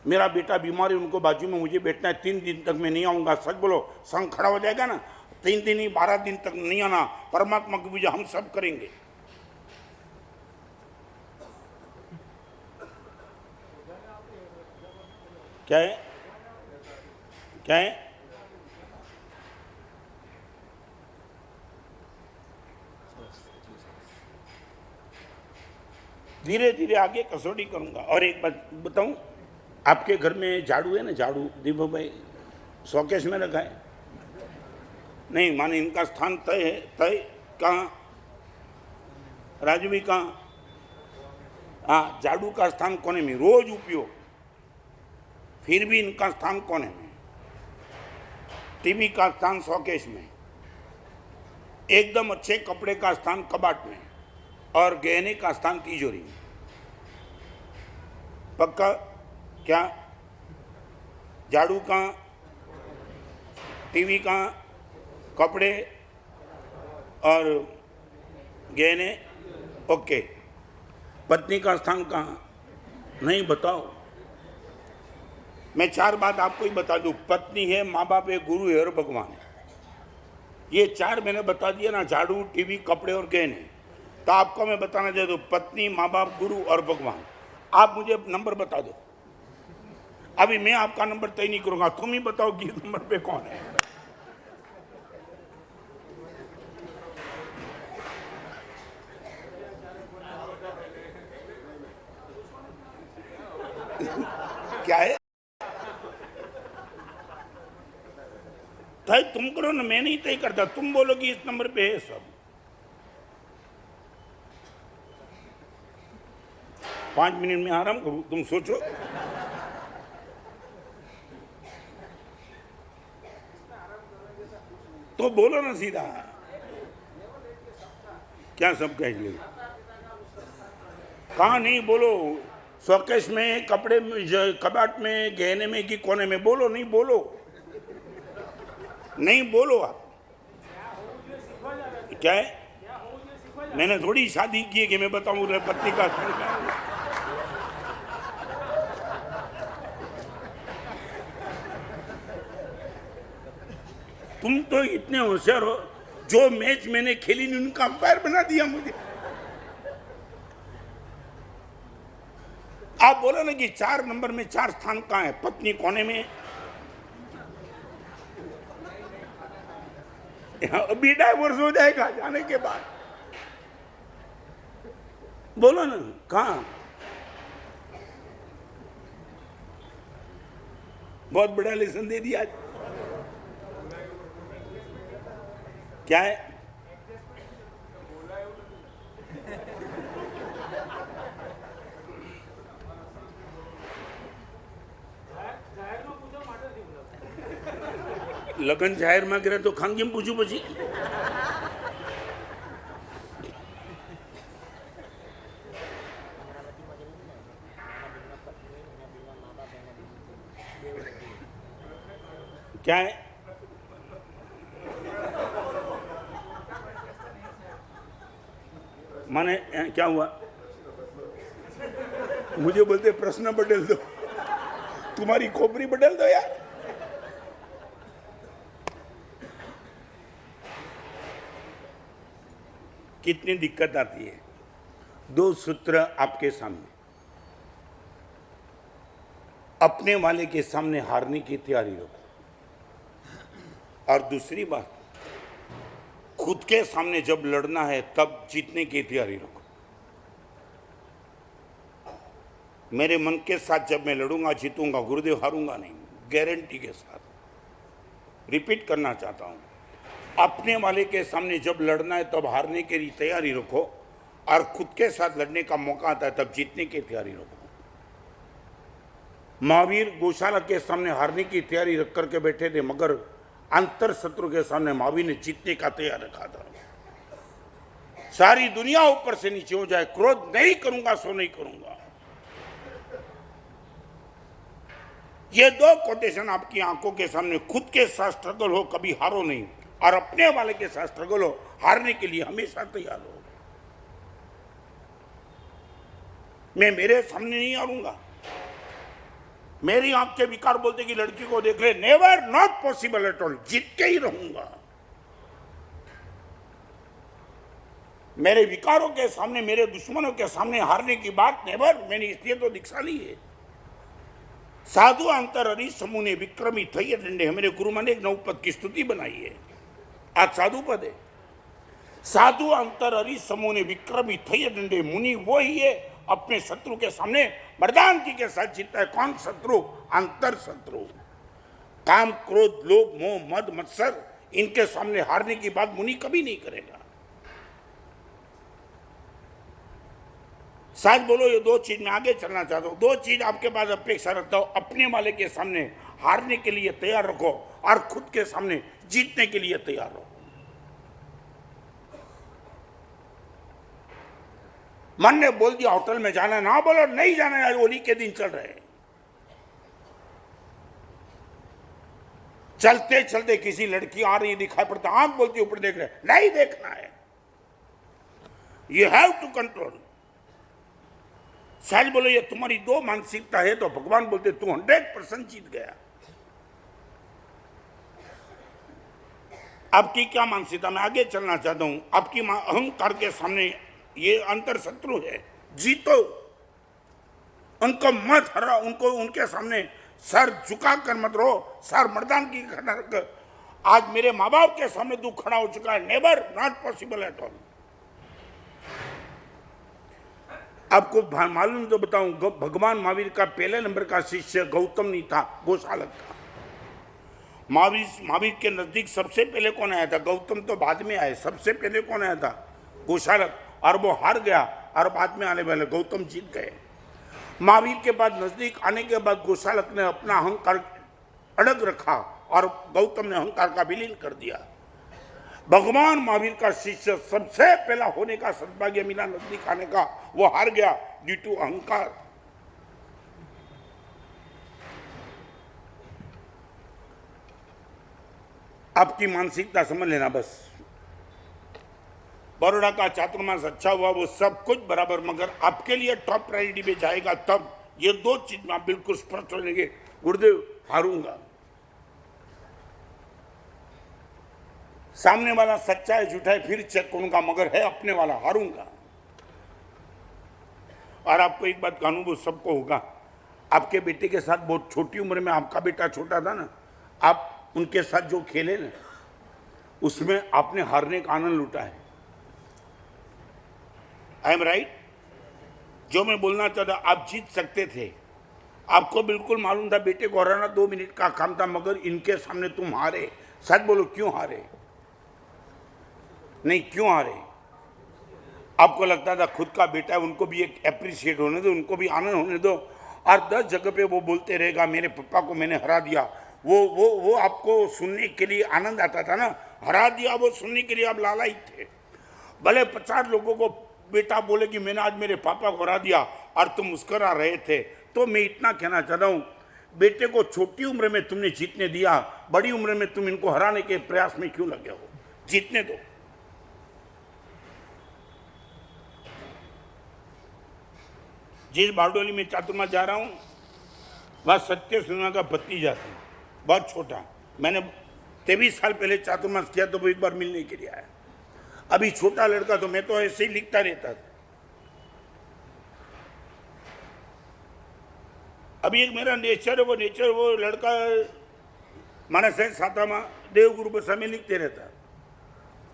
मेरा बेटा बीमार है, उनको बाजू में मुझे बैठना है, 3 दिन तक मैं नहीं आऊंगा, सच बोलो, संघ खड़ा हो जाएगा ना? 3 दिन ही 12 दिन तक नहीं आना, परमात्मा की पूजा हम सब करेंगे। क्या है, क्या है? धीरे धीरे आगे कसौटी करूंगा। और एक बात बताऊं, आपके घर में झाड़ू है ना? झाड़ू दीपक भाई शोकेश में रखा है? नहीं, माने इनका स्थान तय है। तय कहाँ? राजू भी कहाँ? हाँ, झाड़ू का स्थान कोने में, रोज उपयोग, फिर भी इनका स्थान कोने में। टीवी का स्थान शोकेश में, एकदम अच्छे कपड़े का स्थान कबाट में, और गहने का स्थान तिजोरी में। पक्का? क्या? झाड़ू कहाँ, टीवी कहाँ, कपड़े और गहने, ओके। पत्नी का स्थान कहाँ? नहीं, बताओ। मैं 4 बात आपको ही बता दूं। पत्नी है, माँ बाप है, गुरु है और भगवान है। ये 4 मैंने बता दिया ना, झाड़ू, टीवी, कपड़े और गहने। तो आपको मैं बताना चाहता हूँ, पत्नी, माँ बाप, गुरु और भगवान। आप मुझे नंबर बता दो। अभी मैं आपका नंबर तय नहीं करूंगा, तुम ही बताओ कि नंबर पे कौन है। क्या है? तय तुम करो ना, मैं नहीं तय करता। तुम बोलो कि इस नंबर पे है सब। 5 मिनट में आराम करूं, तुम सोचो। तो बोलो ना सीधा। क्या सब कह लिए? कहाँ नहीं, बोलो। शोकेश में, कपड़े में, कबाट में, गहने में कि कोने में? बोलो। नहीं बोलो, नहीं बोलो आप। क्या है? मैंने थोड़ी शादी की है कि मैं बताऊं पत्नी का स्थान क्या है। तुम तो इतने होशियार हो, जो मैच मैंने खेली नहीं उनका अंपायर बना दिया मुझे। आप बोलो ना कि 4 नंबर में 4 स्थान कहाँ है? पत्नी कोने में, अभी डाइवोर्स हो जाएगा जाने के बाद। बोलो ना कहाँ? बहुत बड़ा लेसन दे दिया। क्या है? લગન જાહેરમાં કરે તો ખાનગીમાં પૂછું પછી? क्या है? माने क्या हुआ? मुझे बोलते प्रश्न बदल दो, तुम्हारी खोपड़ी बदल दो यार। कितनी दिक्कत आती है। 2 सूत्र आपके सामने। अपने वाले के सामने हारने की तैयारी रखो, और दूसरी बात, खुद के सामने जब लड़ना है तब जीतने की तैयारी रखो। मेरे मन के साथ जब मैं लड़ूंगा जीतूंगा, गुरुदेव हारूंगा नहीं, गारंटी के साथ। रिपीट करना चाहता हूं, अपने वाले के सामने जब लड़ना है तब हारने की तैयारी रखो, और खुद के साथ लड़ने का मौका आता है तब जीतने की तैयारी रखो। महावीर गौशाला के सामने हारने की तैयारी रख करके बैठे थे, मगर अंतर शत्रु के सामने महावीर ने जीतने का तैयार रखा था। सारी दुनिया ऊपर से नीचे हो जाए, क्रोध नहीं करूंगा सो नहीं करूंगा। ये 2 कोटेशन आपकी आंखों के सामने। खुद के साथ स्ट्रगल हो, कभी हारो नहीं, और अपने वाले के साथ स्ट्रगल हो, हारने के लिए हमेशा तैयार हो। मैं मेरे सामने नहीं हारूंगा। मेरी आंख के विकार बोलते कि लड़की को देख ले, never, not possible at all, जीत के ही रहूंगा। मेरे विकारों के सामने, मेरे दुश्मनों के सामने हारने की बात नेवर। मैंने इसलिए तो दीक्षा ली है। साधु अंतर हरि समूह ने विक्रमी थई दंडे, मेरे गुरु माने एक नवपद की स्तुति बनाई है, आज साधु पद है। साधु अंतर हरि समूह ने विक्रमी थई दंडे, मुनि वो ही है अपने शत्रु के सामने मर्दानगी के साथ जीतता है। कौन शत्रु? अंतर शत्रु, काम क्रोध लोभ मोह मद मत्सर, इनके सामने हारने की बात मुनि कभी नहीं करेगा। सच बोलो, ये दो चीज में आगे चलना चाहता हूं, दो चीज आपके पास अपेक्षा रखता हूं। अपने वाले के सामने हारने के लिए तैयार रखो और खुद के सामने जीतने के लिए तैयार रहो। मन ने बोल दिया होटल में जाना, ना बोलो नहीं जाना है, होली के दिन चल रहे हैं। चलते चलते किसी लड़की आ रही दिखाई पड़ता, आंख बोलती ऊपर देख रहे, नहीं देखना है। You have to control. सच बोलो, ये तुम्हारी दो मानसिकता है तो भगवान बोलते तू 100% जीत गया। आपकी क्या मानसिकता? मैं आगे चलना चाहता हूं। आपकी अहंकार के सामने ये अंतर शत्रु है, जीतो, उनको मत हरा, उनको उनके सामने सर झुका कर मत रहो, सर मर्दान की खड़ा रखकर। आज मेरे माँ बाप के सामने तू खड़ा हो चुका है, never, not possible at all. आपको मालूम तो बताऊं, भगवान महावीर का पहले नंबर का शिष्य गौतम नहीं था, गोशालक था। महावीर के नजदीक सबसे पहले कौन आया था? गौतम तो बाद में आए, सबसे पहले कौन आया था? गोशालक। और वो हार गया और बाद में आने वाले गौतम जीत गए। महावीर के बाद नजदीक आने के बाद गोशालक ने अपना अहंकार अड़ग रखा और गौतम ने अहंकार का विलीन कर दिया। भगवान महावीर का शिष्य सबसे पहला होने का सद्भाग्य मिला, नजदीक आने का, वो हार गया ड्यू टू अहंकार। आपकी मानसिकता समझ लेना बस। बड़ौदा का चातुर्मास अच्छा हुआ, वो सब कुछ बराबर, मगर आपके लिए टॉप प्रायोरिटी पे जाएगा तब ये दो चीज में आप बिल्कुल स्पष्ट हो जाएंगे, गुरुदेव हारूंगा। सामने वाला सच्चा है झूठा है फिर चेक करूंगा, मगर है अपने वाला, हारूंगा। और आपको एक बात का अनुभव सबको होगा, आपके बेटे के साथ बहुत छोटी उम्र में आपका बेटा छोटा था ना, आप उनके साथ जो खेले ना, उसमें आपने हारने का आनंद लूटा है। I am right? जो मैं बोलना चाहता, आप जीत सकते थे, आपको बिल्कुल मालूम था बेटे को हराना 2 मिनट का काम था, मगर इनके सामने तुम हारे। सच बोलो, क्यों हारे? नहीं, क्यों हारे? आपको लगता था खुद का बेटा है, उनको भी एक एप्रिशिएट होने दो, उनको भी आनंद होने दो, और 10 जगह पे वो बोलते रहेगा मेरे पापा को मैंने हरा दिया। वो आपको सुनने के लिए आनंद आता था ना, हरा दिया, वो सुनने के लिए आप लालायित थे। भले 50 लोगों को बेटा बोले कि मैंने आज मेरे पापा को हरा दिया और तुम मुस्कुरा रहे थे। तो मैं इतना कहना चाहता हूं, बेटे को छोटी उम्र में तुमने जीतने दिया, बड़ी उम्र में तुम इनको हराने के प्रयास में क्यों लगे हो? जीतने दो। जिस बारडोली में चातुर्मास जा रहा हूं, वह सत्य सिन्हा का भतीजा था, बहुत छोटा। मैंने 23 साल पहले चातुर्मास किया तो वो एक बार मिलने के लिए आया। अभी छोटा लड़का, तो मैं तो ऐसे ही लिखता रहता था। अभी एक मेरा नेचर है, वो लड़का माना साहेब सातामा देवगुरु बसा में लिखते रहता।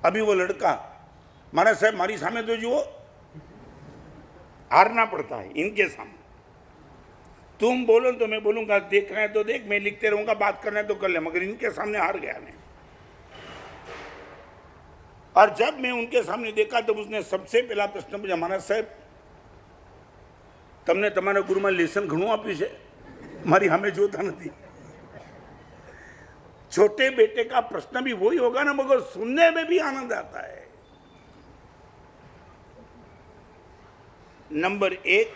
अभी वो लड़का माना साहेब मारी सामने तो जो हारना पड़ता है इनके सामने। तुम बोलो तो मैं बोलूंगा, देख रहे हैं तो देख, मैं लिखते रहूंगा, बात करना है तो कर ले, मगर इनके सामने हार गया मैं। और जब मैं उनके सामने देखा तब उसने सबसे पहला प्रश्न पूछा, महाराज साहब तमने તમારા ગુરુમાં લેસન ઘણું આપ્યું છે, મારી સામે જોતા નથી। छोटे बेटे का प्रश्न भी वही होगा ना, मगर सुनने में भी आनंद आता है। नंबर 1,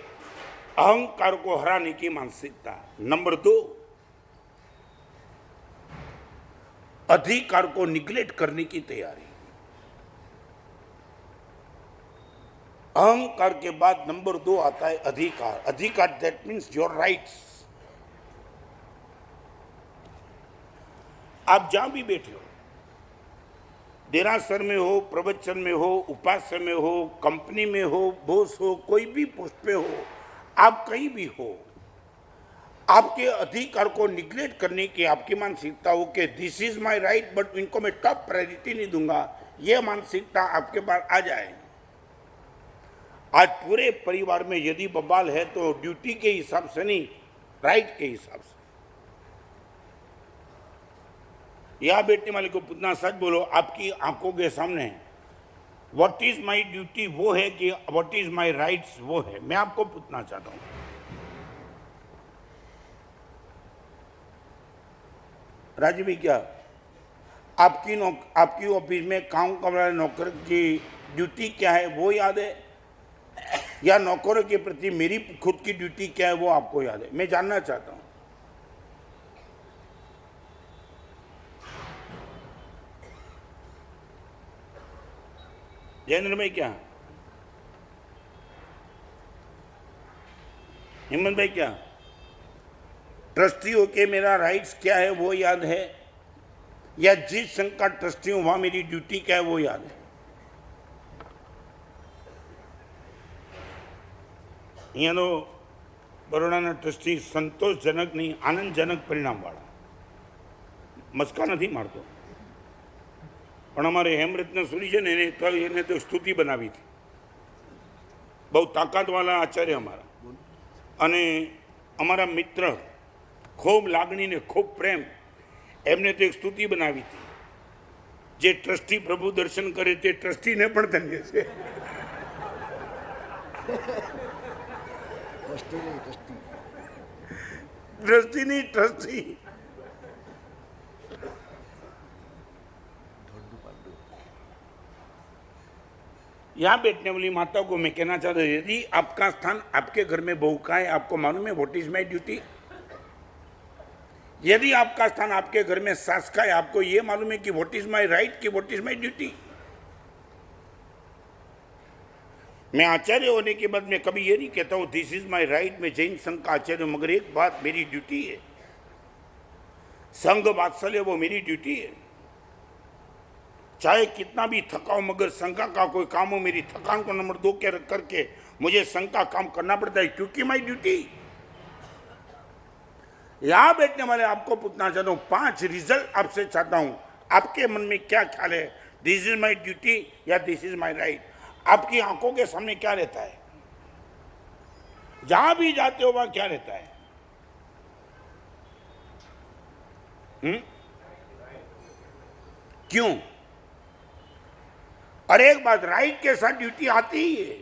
अहंकार को हराने की मानसिकता। नंबर 2, अधिकार को निग्लेक्ट करने की तैयारी। अहंकार के बाद नंबर 2 आता है अधिकार। अधिकार दैट मीन्स योर राइट्स। आप जहां भी बैठे हो, देरासर में हो, प्रवचन में हो, उपास्य में हो, कंपनी में हो, बॉस हो, कोई भी पोस्ट पे हो, आप कहीं भी हो, आपके अधिकार को निग्लेक्ट करने की आपकी मानसिकता हो कि this is my right but इनको मैं टॉप प्रायोरिटी नहीं दूंगा, यह मानसिकता आपके पास आ जाए। आज पूरे परिवार में यदि बवाल है तो ड्यूटी के हिसाब से नहीं, राइट के हिसाब से। यहां बैठने वाले को पूछना, सच बोलो, आपकी आंखों के सामने व्हाट इज माय ड्यूटी वो है कि व्हाट इज माय राइट्स वो है? मैं आपको पूछना चाहता हूं। राजीव भाई, क्या आपकी ऑफिस में काम करने वाले नौकर की ड्यूटी क्या है वो याद है, या नौकरों के प्रति मेरी खुद की ड्यूटी क्या है वो आपको याद है? मैं जानना चाहता हूं। जयेंद्र भाई, क्या? हिम्मत भाई, क्या? ट्रस्टी होके मेरा राइट्स क्या है वो याद है, या जिस संघ का ट्रस्टी हूं वहां मेरी ड्यूटी क्या है वो याद है? यहाँ तो बड़ोड़ा ट्रस्टी संतोषजनक नहीं, आनंदजनक परिणाम वाला, मस्का नहीं मारतो, પણ અમારે હેમરત્ન સુરી છે ને એને તો સ્તુતિ બનાવી હતી, બહુ તાકાતવાળા આચાર્ય અમારા, અને અમારા મિત્ર ખૂબ લાગણી ને ખૂબ પ્રેમ, એમને તો એક સ્તુતિ બનાવી હતી, જે ટ્રસ્ટી પ્રભુ દર્શન કરે તે ટ્રસ્ટીને પણ ધન્ય છે। ટ્રસ્ટી નહીં, ટ્રસ્ટી। यहाँ बैठने वाली माताओं को मैं कहना चाहता हूँ, यदि आपका स्थान आपके घर में बहू का है, आपको मालूम है व्हाट इज माई ड्यूटी? यदि आपका स्थान आपके घर में सास का है, आपको यह मालूम है कि व्हाट इज माई राइट, कि व्हाट इज माई ड्यूटी? मैं आचार्य होने के बाद मैं कभी ये नहीं कहता हूँ दिस इज माई राइट, मैं जैन संघ का आचार्य हूं, मगर एक बात मेरी ड्यूटी है, संघ वात्सल्य वो मेरी ड्यूटी है। चाहे कितना भी थकाओ, मगर संघ का कोई काम हो, मेरी थकान को नंबर 2 के रख करके मुझे संघ का काम करना पड़ता है, क्योंकि माई ड्यूटी। यहां बैठने वाले आपको पूछना चाहता हूं, 5 रिजल्ट आपसे चाहता हूं, आपके मन में क्या ख्याल है, दिस इज माई ड्यूटी या दिस इज माई राइट? आपकी आंखों के सामने क्या रहता है? जहां भी जाते हो वहां क्या रहता है? क्यों? और एक बात, राइट के साथ ड्यूटी आती ही है।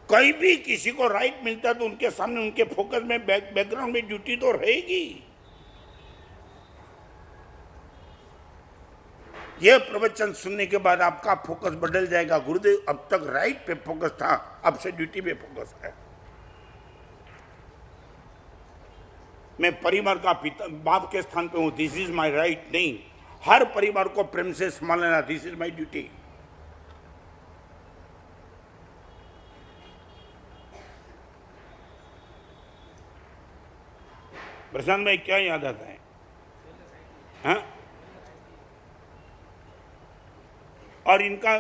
कहीं भी किसी को राइट मिलता है तो उनके सामने, उनके फोकस में, बैकग्राउंड में ड्यूटी तो रहेगी। यह प्रवचन सुनने के बाद आपका फोकस बदल जाएगा। गुरुदेव, अब तक राइट पे फोकस था, अब से ड्यूटी पे फोकस है। मैं परिवार का पिता, बाप के स्थान पे हूं, दिस इज माई राइट नहीं, हर परिवार को प्रेम से संभालना, दिस इज माई ड्यूटी। प्रशांत भाई, क्या याद आता है? हाँ? और इनका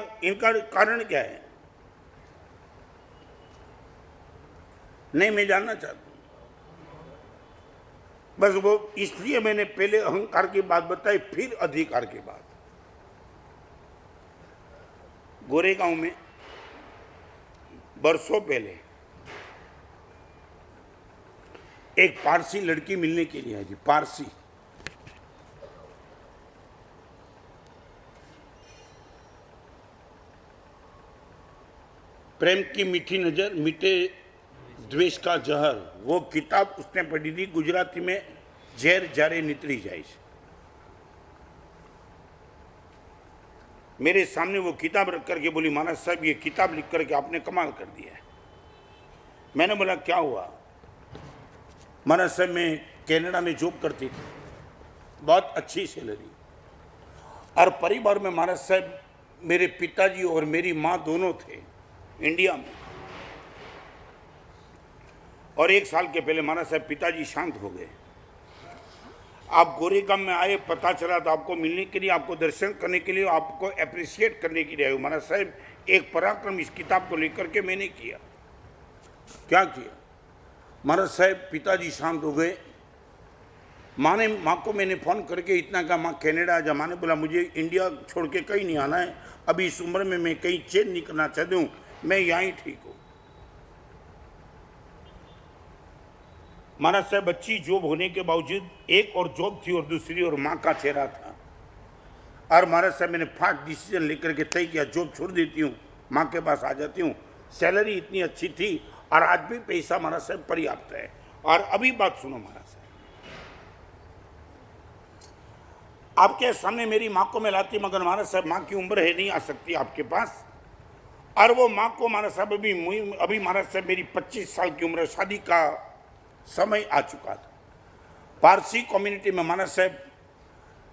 कारण क्या है? नहीं, मैं जानना चाहता हूं। बस वो इसलिए मैंने पहले अहंकार की बात बताई, फिर अधिकार की बात। गोरेगांव में बरसों पहले एक पारसी लड़की मिलने के लिए आई थी, पारसी। प्रेम की मीठी नजर, मीठे द्वेष का जहर, वो किताब उसने पढ़ी थी, गुजराती में ઝેર જ્યારે નીતરી જાય છે। मेरे सामने वो किताब रख करके बोली, महाराज साहब ये किताब लिख करके आपने कमाल कर दिया है। मैंने बोला क्या हुआ? महाराज साहब मैं कनाडा में जॉब करती थी, बहुत अच्छी सैलरी, और परिवार में महाराज साहब मेरे पिताजी और मेरी माँ दोनों थे। इंडिया में। और 1 साल के पहले महाराज साहब पिताजी शांत हो गए। आप गोरेगांव में आए, पता चला तो आपको मिलने के लिए, आपको दर्शन करने के लिए, आपको अप्रिशिएट करने के लिए आए। महाराज साहब एक पराक्रम इस किताब को लेकर के मैंने किया। क्या किया? महाराज साहब पिताजी शांत हो गए। माँ को मैंने फ़ोन करके इतना कहा, माँ कनाडा जा। माँ ने बोला मुझे इंडिया छोड़ के कहीं नहीं आना है, अभी इस उम्र में मैं कहीं चेंज नहीं करना चाहती हूँ, मैं यहाँ ही ठीक हूँ। महाराज साहब अच्छी जॉब होने के बावजूद एक और जॉब थी और दूसरी और माँ का चेहरा था। और महाराज साहब मैंने फास्ट डिसीजन लेकर के तय किया, जॉब छोड़ देती हूँ, माँ के पास आ जाती हूँ। सैलरी इतनी अच्छी थी और आज भी पैसा महाराज साहब पर्याप्त है। और अभी बात सुनो महाराज साहब, आपके सामने मेरी माँ को मैं लाती, मगर महाराज साहब माँ की उम्र है, नहीं आ सकती आपके पास। और वो माँ को महाराज साहब अभी महाराज साहब मेरी 25 साल की उम्र, शादी का समय आ चुका था। पारसी कम्युनिटी में महाराज साहब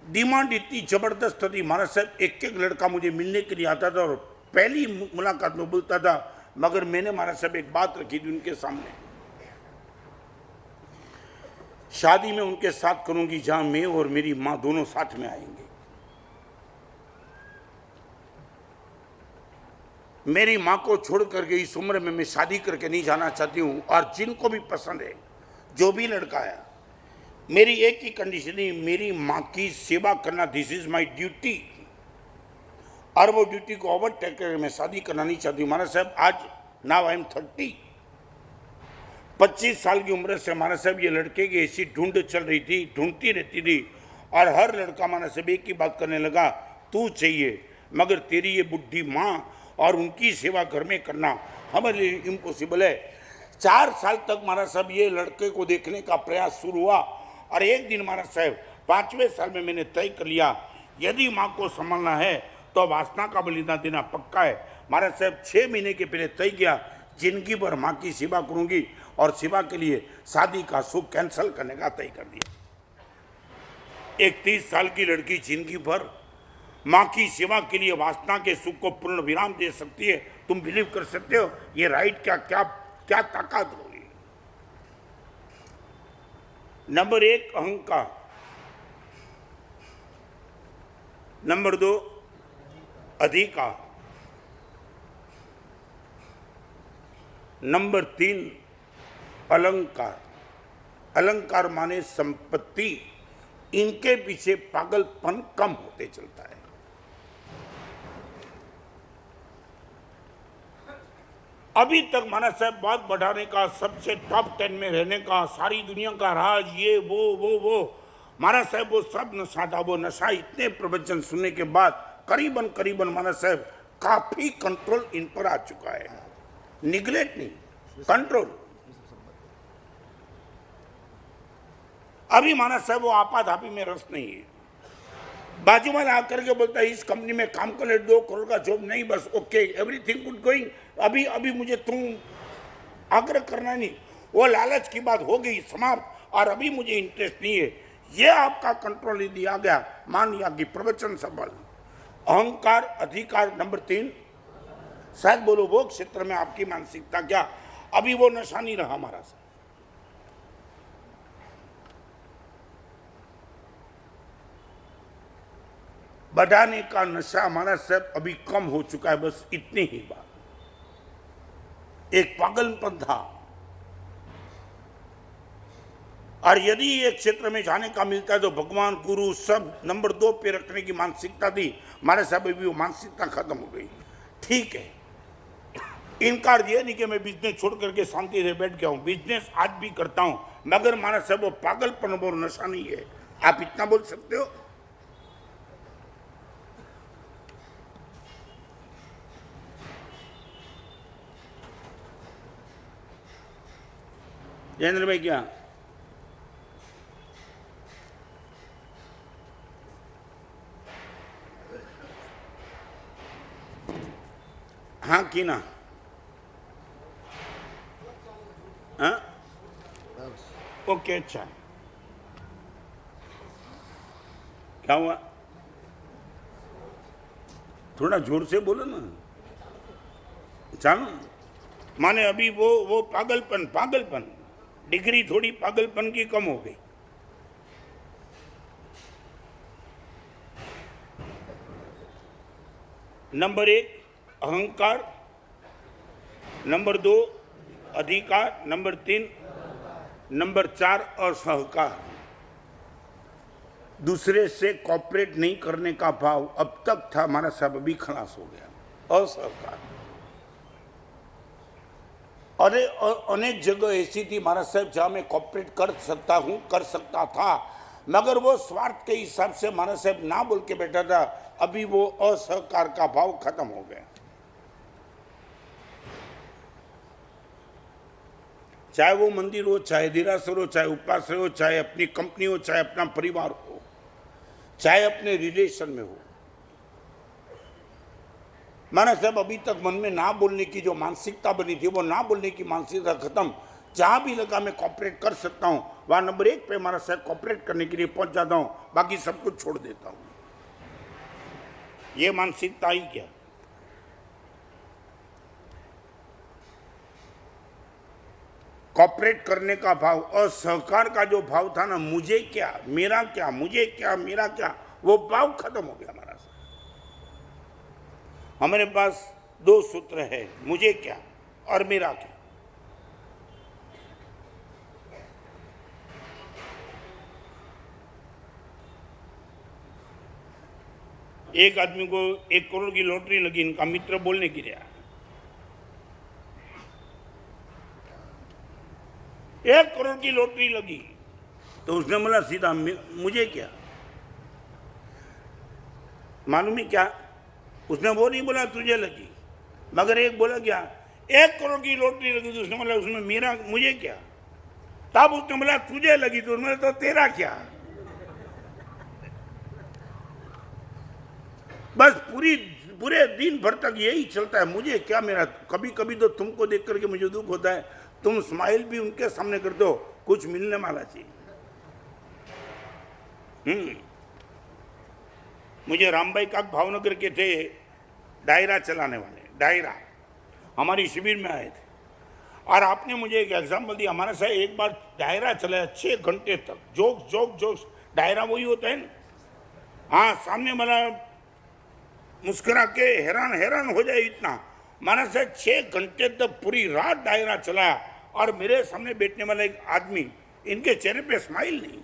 डिमांड इतनी जबरदस्त थी। महाराज साहब एक एक लड़का मुझे मिलने के लिए आता था और पहली मुलाकात में बोलता था, मगर मैंने महाराज साहब एक बात रखी थी उनके सामने, शादी में उनके साथ करूंगी जहां मैं और मेरी मां दोनों साथ में आएंगे। मेरी मां को छोड़ करके इस उम्र में मैं शादी करके नहीं जाना चाहती हूं। और जिनको भी पसंद है, जो भी लड़का आया, मेरी एक ही कंडीशन है, मेरी मां की सेवा करना, दिस इज माई ड्यूटी। और वो ड्यूटी को ओवरटेक करके मैं शादी करना नहीं चाहती हूँ। महाराज साहब आज नाउ आई एम 30, 25 साल की उम्र से महाराज साहब ये लड़के की ऐसी ढूंढ चल रही थी, ढूंढती रहती थी। और हर लड़का महाराज साहब एक ही बात करने लगा, तू चाहिए, मगर तेरी ये बुढ़ी माँ और उनकी सेवा घर में करना हमारे लिए इम्पॉसिबल है। 4 साल तक महाराज साहब ये लड़के को देखने का प्रयास शुरू हुआ। और एक दिन महाराज साहब 5वें साल में मैंने तय कर लिया, यदि माँ को संभालना है तो वासना का बलिदान देना पक्का है। महाराज साहब 6 महीने के पहले तय किया, जिंदगी भर माँ की सेवा करूंगी और सेवा के लिए शादी का सुख कैंसिल करने का तय कर दिया। एक 30 साल की लड़की जिंदगी भर माँ की सेवा के लिए वासना के सुख को पूर्ण विराम दे सकती है। तुम बिलीव कर सकते हो ये राइट क्या क्या क्या ताकत होगी? नंबर 1 अहंकार, नंबर 2 अधिकार, नंबर 3 अलंकार। अलंकार माने संपत्ति। इनके पीछे पागलपन कम होते चलता है। अभी तक महाराज साहब बात बढ़ाने का, सबसे टॉप 10 में रहने का, सारी दुनिया का राज, ये वो महाराज साहब वो सब नशा था। वो नशा इतने प्रवचन सुनने के बाद करीबन महाराज साहब काफी कंट्रोल इन पर आ चुका है। निगलेक्ट नहीं, कंट्रोल। अभी महाराज साहब वो आपाधापी में रस नहीं है। बाजू वाला आकर के बोलता है इस कंपनी में काम कर ले, 2 करोड़ का जॉब नहीं, बस ओके, एवरीथिंग गुड गोइंग। अभी मुझे तुम आग्रह करना नहीं, वो लालच की बात हो गई समाप्त, और अभी मुझे इंटरेस्ट नहीं है। ये आपका कंट्रोल यदि आ गया, मान लिया कि प्रवचन सफल। अहंकार, अधिकार, नंबर 3 शायद बोलो वो क्षेत्र में आपकी मानसिकता क्या, अभी वो नशा नहीं रहा हमारा। बढ़ाने का नशा हमारा सब अभी कम हो चुका है, बस इतनी ही बात। एक पागलपन था, और यदि एक क्षेत्र में जाने का मिलता है तो भगवान गुरु सब नंबर 2 पे रखने की मानसिकता थी। हमारे साहब अभी वो मानसिकता खत्म हो गई। ठीक है, इनकार ये नहीं कि मैं बिजनेस छोड़ करके शांति से बैठ गया हूं, बिजनेस आज भी करता हूं, मगर हमारा साहब वो पागलपन और नशा नहीं है। आप इतना बोल सकते हो? जयेंद्र भाई क्या? हाँ की ना? हाँ ओके, अच्छा क्या हुआ? थोड़ा जोर से बोलो ना। जानो माने अभी वो पागलपन डिग्री थोड़ी पागलपन की कम हो गई। नंबर 1 अहंकार, नंबर 2 अधिकार, नंबर 3, नंबर 4 असहकार। दूसरे से कॉपरेट नहीं करने का भाव अब तक था, हमारा सब अभी खलास हो गया। असहकार अरे अनेक जगह ऐसी थी महाराज साहब जहां मैं कॉपरेट कर सकता हूं, कर सकता था, मगर वो स्वार्थ के हिसाब से महाराज साहब ना बोल के बैठा था। अभी वो असहकार का भाव खत्म हो गया। चाहे वो मंदिर हो, चाहे देरासर हो, चाहे उपाश्रय हो, चाहे अपनी कंपनी हो, चाहे अपना परिवार हो, चाहे अपने रिलेशन में हो। माना साहब अभी तक मन में ना बोलने की जो मानसिकता बनी थी, वो ना बोलने की मानसिकता खत्म। जहां भी लगा मैं कॉपरेट कर सकता हूं, वहां नंबर 1 पे माना साहब कॉपरेट करने के लिए पहुंच जाता हूं, बाकी सब कुछ छोड़ देता हूं। ये मानसिकता ही क्या, कॉपरेट करने का भाव, असहकार का जो भाव था ना, मुझे क्या, मेरा क्या, मुझे क्या, मेरा क्या, वो भाव खत्म हो गया हमारा। हमारे पास 2 सूत्र है, मुझे क्या और मेरा क्या। एक आदमी को 1 करोड़ की लॉटरी लगी, इनका मित्र बोलने की रहा, 1 करोड़ की लॉटरी लगी, तो उसने बोला सीधा मुझे क्या। मालूम है क्या, उसने वो नहीं बोला तुझे लगी, मगर एक बोला क्या, 1 करोड़ की लॉटरी लगी, तो उसने बोला उसमें मेरा, मुझे क्या। तब उसने बोला तुझे लगी, तो उसने तो तेरा क्या। बस पूरे दिन भर तक यही चलता है, मुझे क्या, मेरा। कभी कभी तो तुमको देख करके मुझे दुख होता है, तुम स्माइल भी उनके सामने करते हो, कुछ मिलने वाला चाहिए। मुझे रामबाई का भावनगर के थे डायरा चलाने वाले, डायरा हमारी शिविर में आए थे, और आपने मुझे एक एग्जाम्पल दिया। हमारे साथ एक बार डायरा चलाया 6 घंटे तक, जोक्स डायरा वही होता है ना। हाँ, सामने वाला मुस्कुरा के हैरान हो जाए इतना। हमारे साथ 6 घंटे तक पूरी रात डायरा चलाया, और मेरे सामने बैठने वाला एक आदमी, इनके चेहरे पे स्माइल नहीं।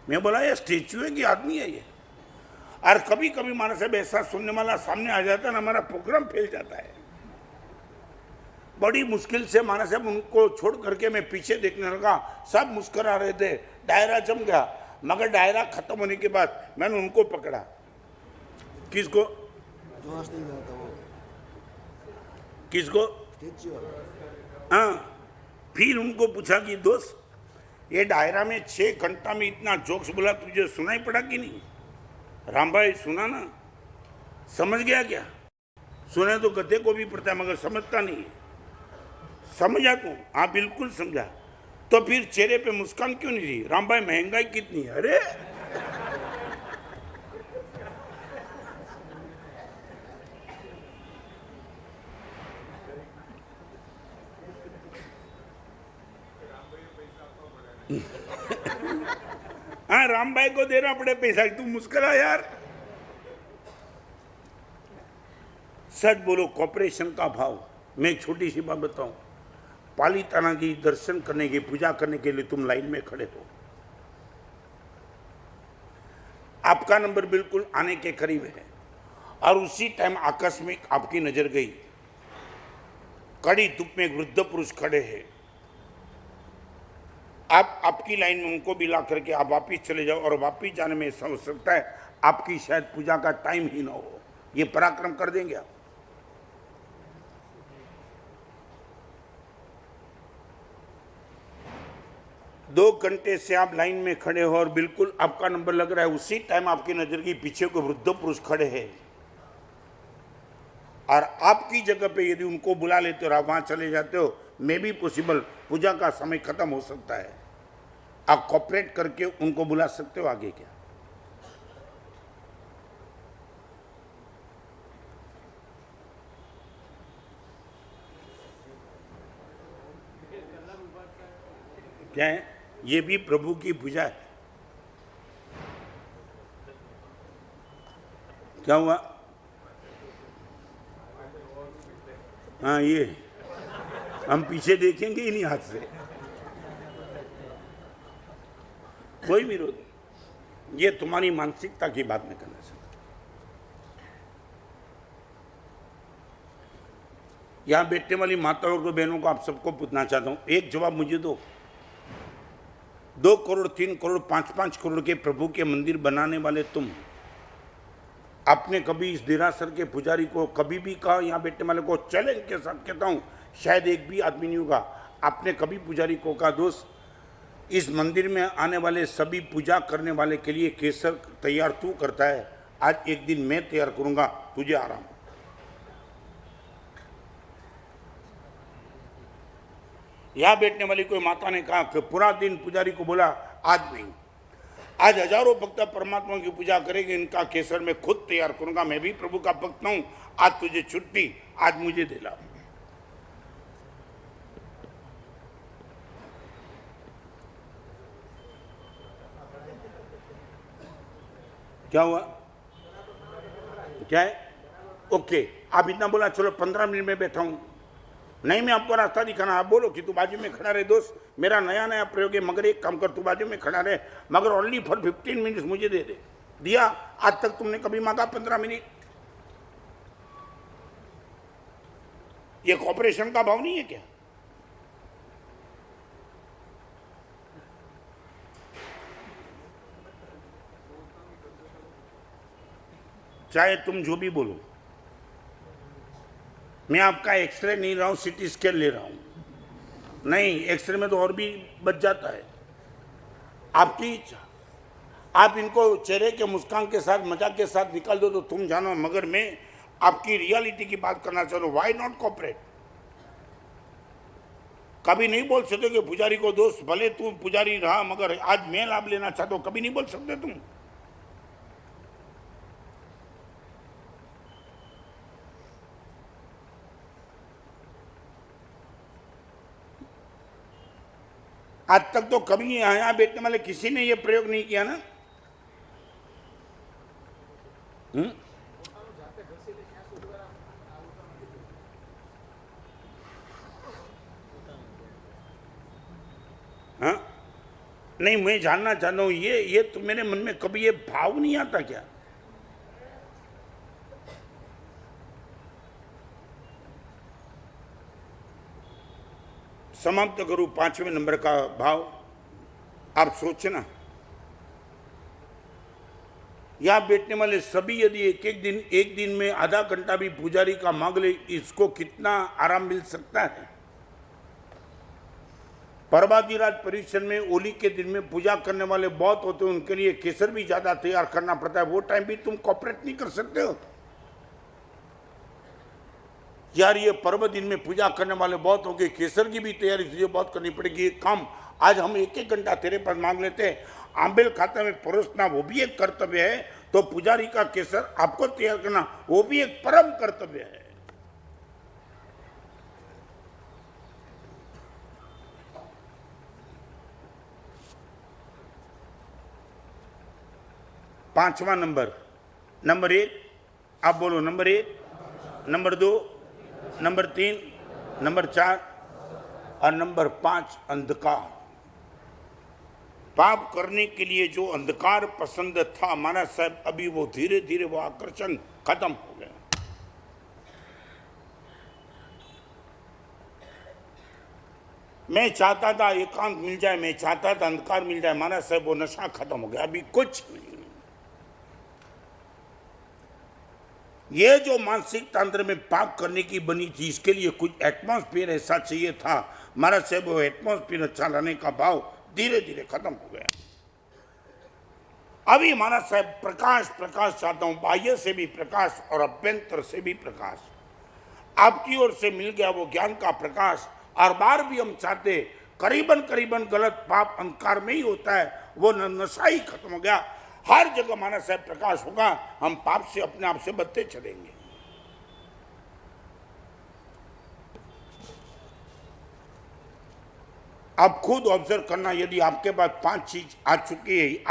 मैं बोला ये स्टेच्यू है कि आदमी है ये। और कभी कभी हमारे साहब ऐसा सुनने वाला सामने आ जाता है ना, हमारा प्रोग्राम फैल जाता है। बड़ी मुश्किल से हमारे साहब उनको छोड़ करके मैं पीछे देखने लगा, सब मुस्कुरा रहे थे, डायरा जम गया। मगर डायरा खत्म होने के बाद मैंने उनको पकड़ा। किसको? किसको? हाँ, फिर उनको पूछा कि दोस्त, ये डायरा में 6 घंटा में इतना जोक्स बोला, तुझे सुनाई पड़ा कि नहीं? राम भाई सुना ना, समझ गया क्या? सुने तो गधे को भी पड़ता है, मगर समझता नहीं है। समझा तू? हाँ बिल्कुल समझा। तो फिर चेहरे पे मुस्कान क्यों नहीं थी? राम भाई महंगाई कितनी है? अरे हाँ, राम भाई को देना पड़े पैसा, तू मुस्कुरा यार। सच बोलो, कॉपरेशन का भाव। मैं एक छोटी सी बात बताऊं, पालीताना की दर्शन करने की, पूजा करने के लिए तुम लाइन में खड़े हो, आपका नंबर बिल्कुल आने के करीब है, और उसी टाइम आकस्मिक आपकी नजर गई, कड़ी धूप में एक वृद्ध पुरुष खड़े हैं, आप आपकी लाइन में उनको भी ला करके आप वापिस चले जाओ, और वापिस जाने में ऐसा हो सकता है आपकी शायद पूजा का टाइम ही ना हो। ये पराक्रम कर देंगे आप? दो घंटे से आप लाइन में खड़े हो और बिल्कुल आपका नंबर लग रहा है, उसी टाइम आपकी नजर की पीछे को वृद्ध पुरुष खड़े हैं, और आपकी जगह पे यदि उनको बुला लेते हो और आप वहां चले जाते हो, मे भी पॉसिबल पूजा का समय खत्म हो सकता है। आप कॉपरेट करके उनको बुला सकते हो आगे क्या? क्या है? ये भी प्रभु की पूजा है। क्या हुआ? हाँ, ये हम पीछे देखेंगे ही नहीं हाथ से, कोई विरोध नहीं। ये तुम्हारी मानसिकता की बात नहीं करना चाहता। यहां बैठने वाली माताओं और बहनों को, आप सबको पूछना चाहता हूं, एक जवाब मुझे दो। 2 करोड़, 3 करोड़, 5-5 करोड़ के प्रभु के मंदिर बनाने वाले तुम, आपने कभी इस देरासर के पुजारी को कभी भी कहा, यहाँ बैठने वाले को चैलेंज के साथ कहता हूँ, शायद एक भी आदमी नहीं होगा, आपने कभी पुजारी को कहा दोस्त इस मंदिर में आने वाले सभी पूजा करने वाले के लिए केसर तैयार तू करता है, आज एक दिन मैं तैयार करूंगा, तुझे आराम। यहां बैठने वाली कोई माता ने कहा कि पूरा दिन पुजारी को बोला आज नहीं, आज हजारों भक्त परमात्मा की पूजा करेंगे, इनका केसर मैं खुद तैयार करूंगा, मैं भी प्रभु का भक्त हूं, आज तुझे छुट्टी, आज मुझे दिला। क्या हुआ? क्या है? ओके, आप इतना बोला, चलो 15 मिनट में बैठा हूं, नहीं मैं आपको रास्ता दिखाना, आप बोलो कि तू बाजू में खड़ा रहे दोस्त, मेरा नया नया प्रयोग है, मगर एक काम कर, तू बाजू में खड़ा रहे, मगर ओनली फॉर 15 मिनट्स मुझे दे दे। दिया? आज तक तुमने कभी मांगा 15 मिनट? ये कॉपरेशन का भाव नहीं है क्या? चाहे तुम जो भी बोलो, मैं आपका एक्सरे नहीं रहा हूं, सीटी स्कैन ले रहा हूं। नहीं, एक्सरे में तो और भी बच जाता है, आपकी इच्छा। आप इनको चेहरे के मुस्कान के साथ, मजाक के साथ निकाल दो तो तुम जानो, मगर मैं आपकी रियलिटी की बात करना चाह रहा हूं। Why not cooperate? कभी नहीं बोल सकते कि पुजारी को दोस्त भले तू पुजारी रहा, मगर आज मैं लाभ लेना चाहता हूं, कभी नहीं बोल सकते तुम। आज तक तो कभी यहां बैठने वाले किसी ने यह प्रयोग नहीं किया ना। हाँ, नहीं, मैं जानना चाहता हूं, ये तो मेरे मन में कभी ये भाव नहीं आता क्या? समाप्त करूं 5वें नंबर का भाव। आप सोचना, यहां बैठने वाले सभी यदि एक दिन में आधा घंटा भी पुजारी का मांग ले, इसको कितना आराम मिल सकता है? पर्वतीराज परिषद में होली के दिन में पूजा करने वाले बहुत होते हैं, उनके लिए केसर भी ज्यादा तैयार करना पड़ता है, वो टाइम भी तुम कॉपरेट नहीं कर सकते हो यार। ये पर्व दिन में पूजा करने वाले बहुत होंगे, केसर की भी तैयारी तुझे बहुत करनी पड़ेगी। ये काम आज हम 1-1 घंटा तेरे पास मांग लेते हैं, आंबेल खाते में परोसना वो भी एक कर्तव्य है, तो पुजारी का केसर आपको तैयार करना वो भी एक परम कर्तव्य है। पांचवा नंबर 1 आप बोलो, नंबर 1, नंबर 2, नंबर 3, नंबर 4 और नंबर 5 अंधकार। पाप करने के लिए जो अंधकार पसंद था महाराज साहब, अभी वो धीरे धीरे वो आकर्षण खत्म हो गया। मैं चाहता था एकांत मिल जाए, मैं चाहता था अंधकार मिल जाए, महाराज साहब वो नशा खत्म हो गया, अभी कुछ नहीं। ये जो मानसिक तंत्र में पाप करने की बनी थी, इसके लिए कुछ एटमॉस्फेयर ऐसा चाहिए था महाराज साहब, वो एटमॉस्फेयर अच्छा लाने का भाव धीरे धीरे खत्म हो गया। अभी महाराज साहब प्रकाश चाहता हूं, बाह्य से भी प्रकाश और अभ्यंतर से भी प्रकाश आपकी ओर से मिल गया, वो ज्ञान का प्रकाश। और बार भी हम चाहते करीबन गलत पाप अंधकार में ही होता है, वो नशा ही खत्म हो गया। हर जगह महाराज साहब प्रकाश होगा, हम पाप से अपने आप से बचते चलेंगे। आप खुद ऑब्जर्व करना, यदि आपके पास 5 चीज आ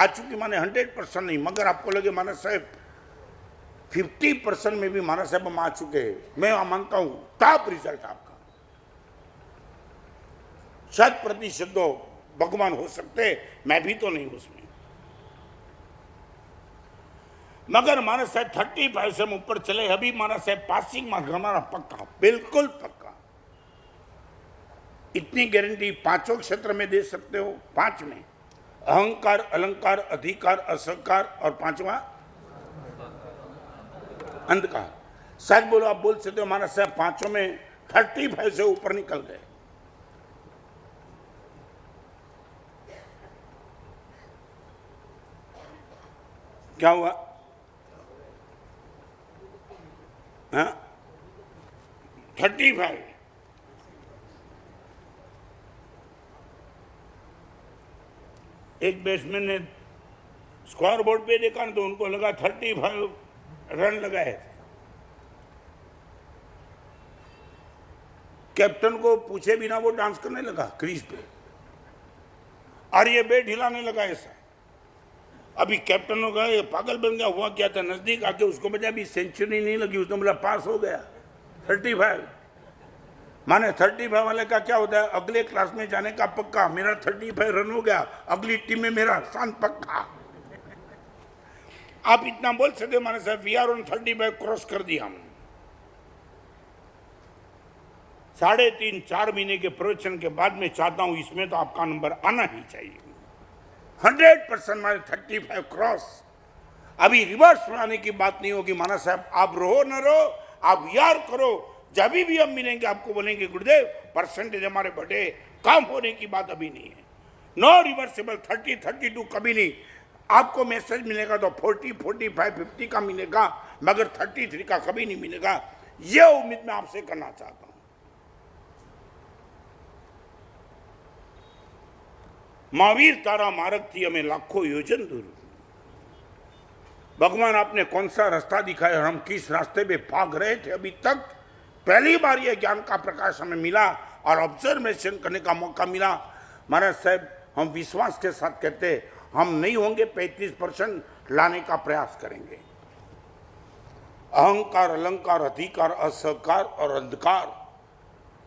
चुकी माने 100% नहीं, मगर आपको लगे माना साहब 50% में भी माना साहब हम आ चुके हैं, मैं मानता हूं टॉप रिजल्ट आपका। 100% तो भगवान हो सकते, मैं भी तो नहीं उसमें, मगर माना साहब 35 से हम ऊपर चले, अभी माना साहब पासिंग मार्क हमारा पक्का, बिल्कुल पक्का। इतनी गारंटी 5 क्षेत्र में दे सकते हो। 5 में अहंकार, अलंकार, अधिकार, असहकार और 5वां अंधकार। सच बोलो, आप बोल सकते हो माना साहब 5 में 35 से ऊपर निकल गए। क्या हुआ? हाँ 35। एक बैट्समैन ने स्कोर बोर्ड पे देखा ना, तो उनको लगा 35 रन लगाए थे। कैप्टन को पूछे बिना वो डांस करने लगा क्रीज पे, और ये बैट हिलाने लगा ऐसा। अभी कैप्टन हो गया, ये पागल बन गया, हुआ क्या था, नजदीक आके उसको बजा, अभी सेंचुरी नहीं लगी, उसने बोला पास हो गया। 35 माने 35 वाले का क्या होता है, अगले क्लास में जाने का पक्का। मेरा 35 रन हो गया, अगली टीम में मेरा स्थान पक्का। आप इतना बोल सकते हो माने साहब वी आर ऑन 35, क्रॉस कर दिया हमने। 3.5-4 महीने के प्रवचन के बाद मैं चाहता हूं इसमें तो आपका नंबर आना ही चाहिए। 100% माने 35 क्रॉस। अभी रिवर्स लाने की बात नहीं होगी माना साहब, आप रहो न रहो, आप यार करो, जब भी हम मिलेंगे आपको बोलेंगे गुरुदेव परसेंटेज हमारे बढ़े, कम होने की बात अभी नहीं है। नो रिवर्सिबल 30, 32 कभी नहीं। आपको मैसेज मिलेगा तो 40, 45, 50 का मिलेगा, मगर 33 का कभी नहीं मिलेगा। यह उम्मीद मैं आपसे करना चाहता हूं। महावीर तारा मार्ग थी हमें लाखों योजन दूर। भगवान आपने कौन सा रास्ता दिखाया और हम किस रास्ते पे भाग रहे थे अभी तक। पहली बार यह ज्ञान का प्रकाश हमें मिला और ऑब्जर्वेशन करने का मौका मिला। महाराज साहब हम विश्वास के साथ कहते हैं, हम नहीं होंगे 35% लाने का प्रयास करेंगे। अहंकार, अलंकार, अधिकार, असहकार और अंधकार,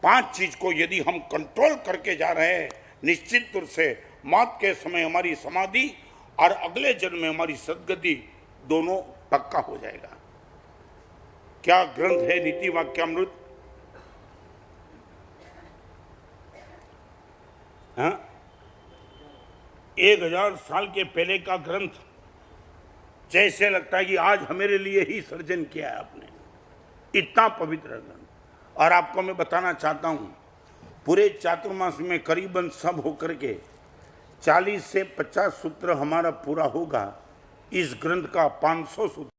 5 चीज को यदि हम कंट्रोल करके जा रहे हैं, निश्चित रूप से मौत के समय हमारी समाधि और अगले जन्म में हमारी सदगति दोनों पक्का हो जाएगा। क्या ग्रंथ है नीति वाक्यामृत। हाँ 1000 साल के पहले का ग्रंथ, जैसे लगता है कि आज हमारे लिए ही सर्जन किया है आपने, इतना पवित्र ग्रंथ। और आपको मैं बताना चाहता हूं, पूरे चातुर्मास में करीबन सब होकर के 40 से 50 सूत्र हमारा पूरा होगा। इस ग्रंथ का 500 सूत्र